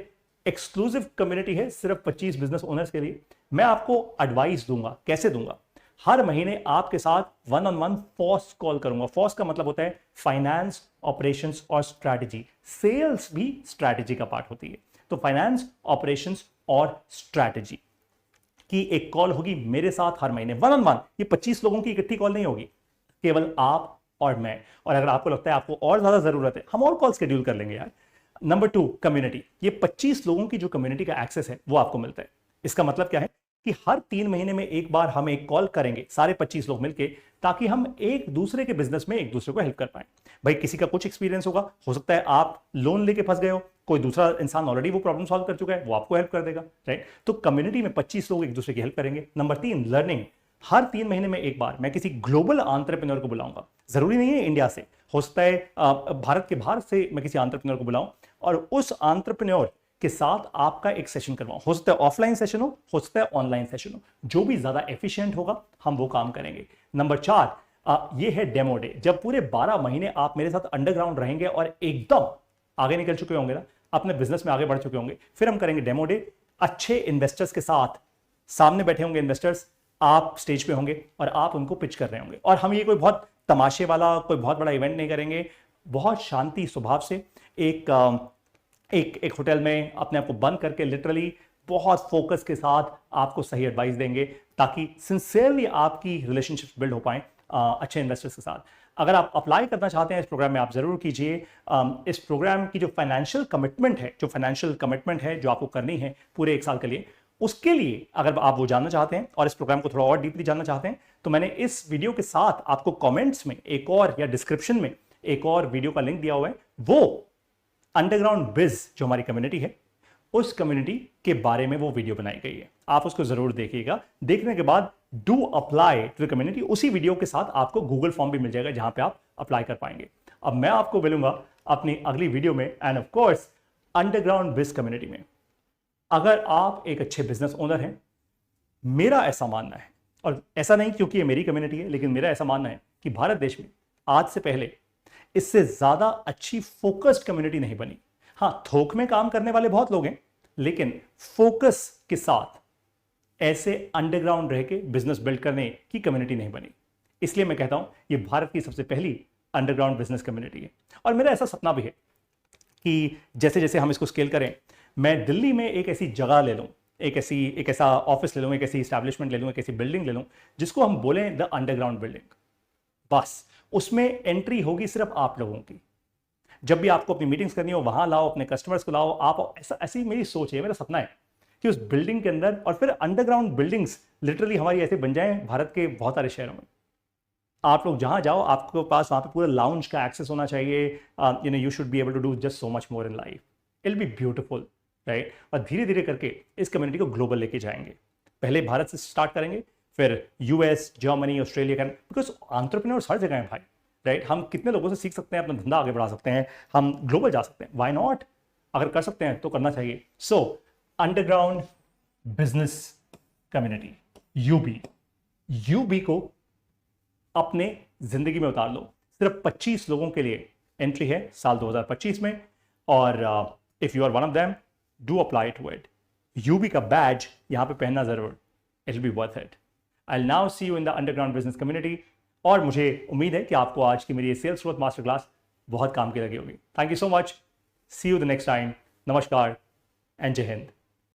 एक्सक्लूसिव कम्युनिटी है सिर्फ 25 बिजनेस ओनर्स के लिए। मैं आपको एडवाइस दूंगा। कैसे दूंगा? हर महीने आपके साथ 1-on-1 फॉस कॉल करूंगा। फॉस का मतलब होता है फाइनेंस, ऑपरेशंस और स्ट्रैटेजी। सेल्स भी स्ट्रैटेजी का पार्ट होती है, तो फाइनेंस, ऑपरेशंस और स्ट्रैटेजी की एक कॉल होगी मेरे साथ हर महीने 1-on-1। ये 25 लोगों की इकट्ठी कॉल नहीं होगी, केवल आप और मैं। और अगर आपको लगता है आपको और ज्यादा जरूरत है, हम और कॉल शेड्यूल कर लेंगे यार। Number 2, community. ये 25 लोगों की जो कम्युनिटी का एक्सेस है वो आपको मिलता है। इसका मतलब क्या है कि हर 3 महीने में एक बार हम एक कॉल करेंगे सारे 25 लोग मिलके, ताकि हम एक दूसरे के बिजनेस में एक दूसरे को हेल्प कर पाए। भाई किसी का कुछ एक्सपीरियंस होगा, हो सकता है आप लोन लेके फंस गए हो, कोई दूसरा इंसान ऑलरेडी वो प्रॉब्लम सॉल्व कर चुका है, वो आपको हेल्प कर देगा, राइट। तो कम्युनिटी में 25 लोग एक दूसरे की हेल्प करेंगे। Number 3, learning. हर 3 महीने में एक बार मैं किसी ग्लोबल एंटरप्रेन्योर को बुलाऊंगा। जरूरी नहीं है इंडिया से, हो सकता है भारत के बाहर से मैं किसी एंटरप्रेन्योर को बुलाऊं और उस एंटरप्रेन्योर के साथ आपका एक सेशन करवाऊं। हो सकता है ऑफलाइन सेशन हो सकता है ऑनलाइन सेशन हो, जो भी ज्यादा एफिशिएंट होगा हम वो काम करेंगे। नंबर 4, ये है डेमो डे। जब पूरे 12 महीने आप मेरे साथ अंडरग्राउंड रहेंगे और एकदम आगे निकल चुके होंगे ना, अपने बिजनेस में आगे बढ़ चुके होंगे, फिर हम करेंगे डेमो डे। अच्छे इन्वेस्टर्स के साथ सामने बैठे होंगे इन्वेस्टर्स, आप स्टेज पे होंगे और आप उनको पिच कर रहे होंगे। और हम ये कोई बहुत तमाशे वाला, कोई बहुत बड़ा इवेंट नहीं करेंगे। बहुत शांति स्वभाव से एक होटल में अपने आप को बंद करके लिटरली बहुत फोकस के साथ आपको सही एडवाइस देंगे, ताकि सिंसियरली आपकी रिलेशनशिप बिल्ड हो पाए अच्छे इन्वेस्टर्स के साथ। अगर आप अप्लाई करना चाहते हैं इस प्रोग्राम में, आप जरूर कीजिए। इस प्रोग्राम की जो फाइनेंशियल कमिटमेंट है जो आपको करनी है पूरे 1 साल के लिए, उसके लिए अगर आप वो जानना चाहते हैं और इस प्रोग्राम को थोड़ा और डीपली जानना चाहते हैं तो मैंने इस वीडियो के साथ आपको कमेंट्स में एक और या डिस्क्रिप्शन में एक और वीडियो का लिंक दिया हुआ है। वो अंडरग्राउंड बिज जो हमारी कम्युनिटी है, उस कम्युनिटी के बारे में वो वीडियो बनाई गई है। आप उसको जरूर देखिएगा। देखने के बाद do apply to the community, उसी वीडियो के साथ आपको गूगल फॉर्म भी मिल जाएगा जहां पे आप अप्लाई कर पाएंगे। अब मैं आपको मिलूंगा अपनी अगली वीडियो में end of course underground biz community में। अगर आप एक अच्छे बिजनेस ओनर हैं, मेरा ऐसा मानना है, और ऐसा नहीं क्योंकि ये मेरी कम्युनिटी है, लेकिन मेरा ऐसा मानना है कि भारत देश में आज से पहले इससे ज्यादा अच्छी फोकस्ड कम्युनिटी नहीं बनी। हां, थोक में काम करने वाले बहुत लोग हैं, लेकिन फोकस के साथ ऐसे अंडरग्राउंड रह के बिजनेस बिल्ड करने की कम्युनिटी नहीं बनी। इसलिए मैं कहता हूं ये भारत की सबसे पहली अंडरग्राउंड बिजनेस कम्युनिटी है। और मेरा ऐसा सपना भी है कि जैसे जैसे हम इसको स्केल करें, मैं दिल्ली में एक ऐसी जगह ले लूं, एक ऐसा ऑफिस ले लूं, एक ऐसी एस्टैब्लिशमेंट ले लूं, एक ऐसी बिल्डिंग ले लूं जिसको हम बोलें द अंडरग्राउंड बिल्डिंग। बस उसमें एंट्री होगी सिर्फ आप लोगों की। जब भी आपको अपनी मीटिंग्स करनी हो वहां लाओ, अपने कस्टमर्स को लाओ। आप ऐसी मेरी सोच है, मेरा सपना है कि उस बिल्डिंग के अंदर, और फिर अंडरग्राउंड बिल्डिंग्स लिटरली हमारी ऐसे बन जाएं भारत के बहुत सारे शहरों में। आप लोग जहां जाओ आपके पास वहां पे पूरा लाउंज का एक्सेस होना चाहिए। You should be able to do just so much more in life. It will be beautiful, right. और धीरे धीरे करके इस कम्युनिटी को ग्लोबल लेके जाएंगे। पहले भारत से स्टार्ट करेंगे, फिर US, Germany, Australia, because entrepreneurs हर जगह हैं भाई, राइट। हम कितने लोगों से सीख सकते हैं, अपना धंधा आगे बढ़ा सकते हैं, हम ग्लोबल जा सकते हैं। Why not? अगर कर सकते हैं तो करना चाहिए। सो अंडरग्राउंड बिजनेस कम्युनिटी, यूबी को अपने जिंदगी में उतार लो। सिर्फ 25 लोगों के लिए एंट्री है साल 2025 में, और if you are one of them, do apply to it. UB का बैज यहां पे पहनना जरूर, it will be worth it. I now see you in the underground business community. और मुझे उम्मीद है कि आपको आज की मेरी सेल्स ग्रोथ मास्टर क्लास बहुत काम की लगी होगी। Thank you so much. See you the next time. नमस्कार एंड जय हिंद।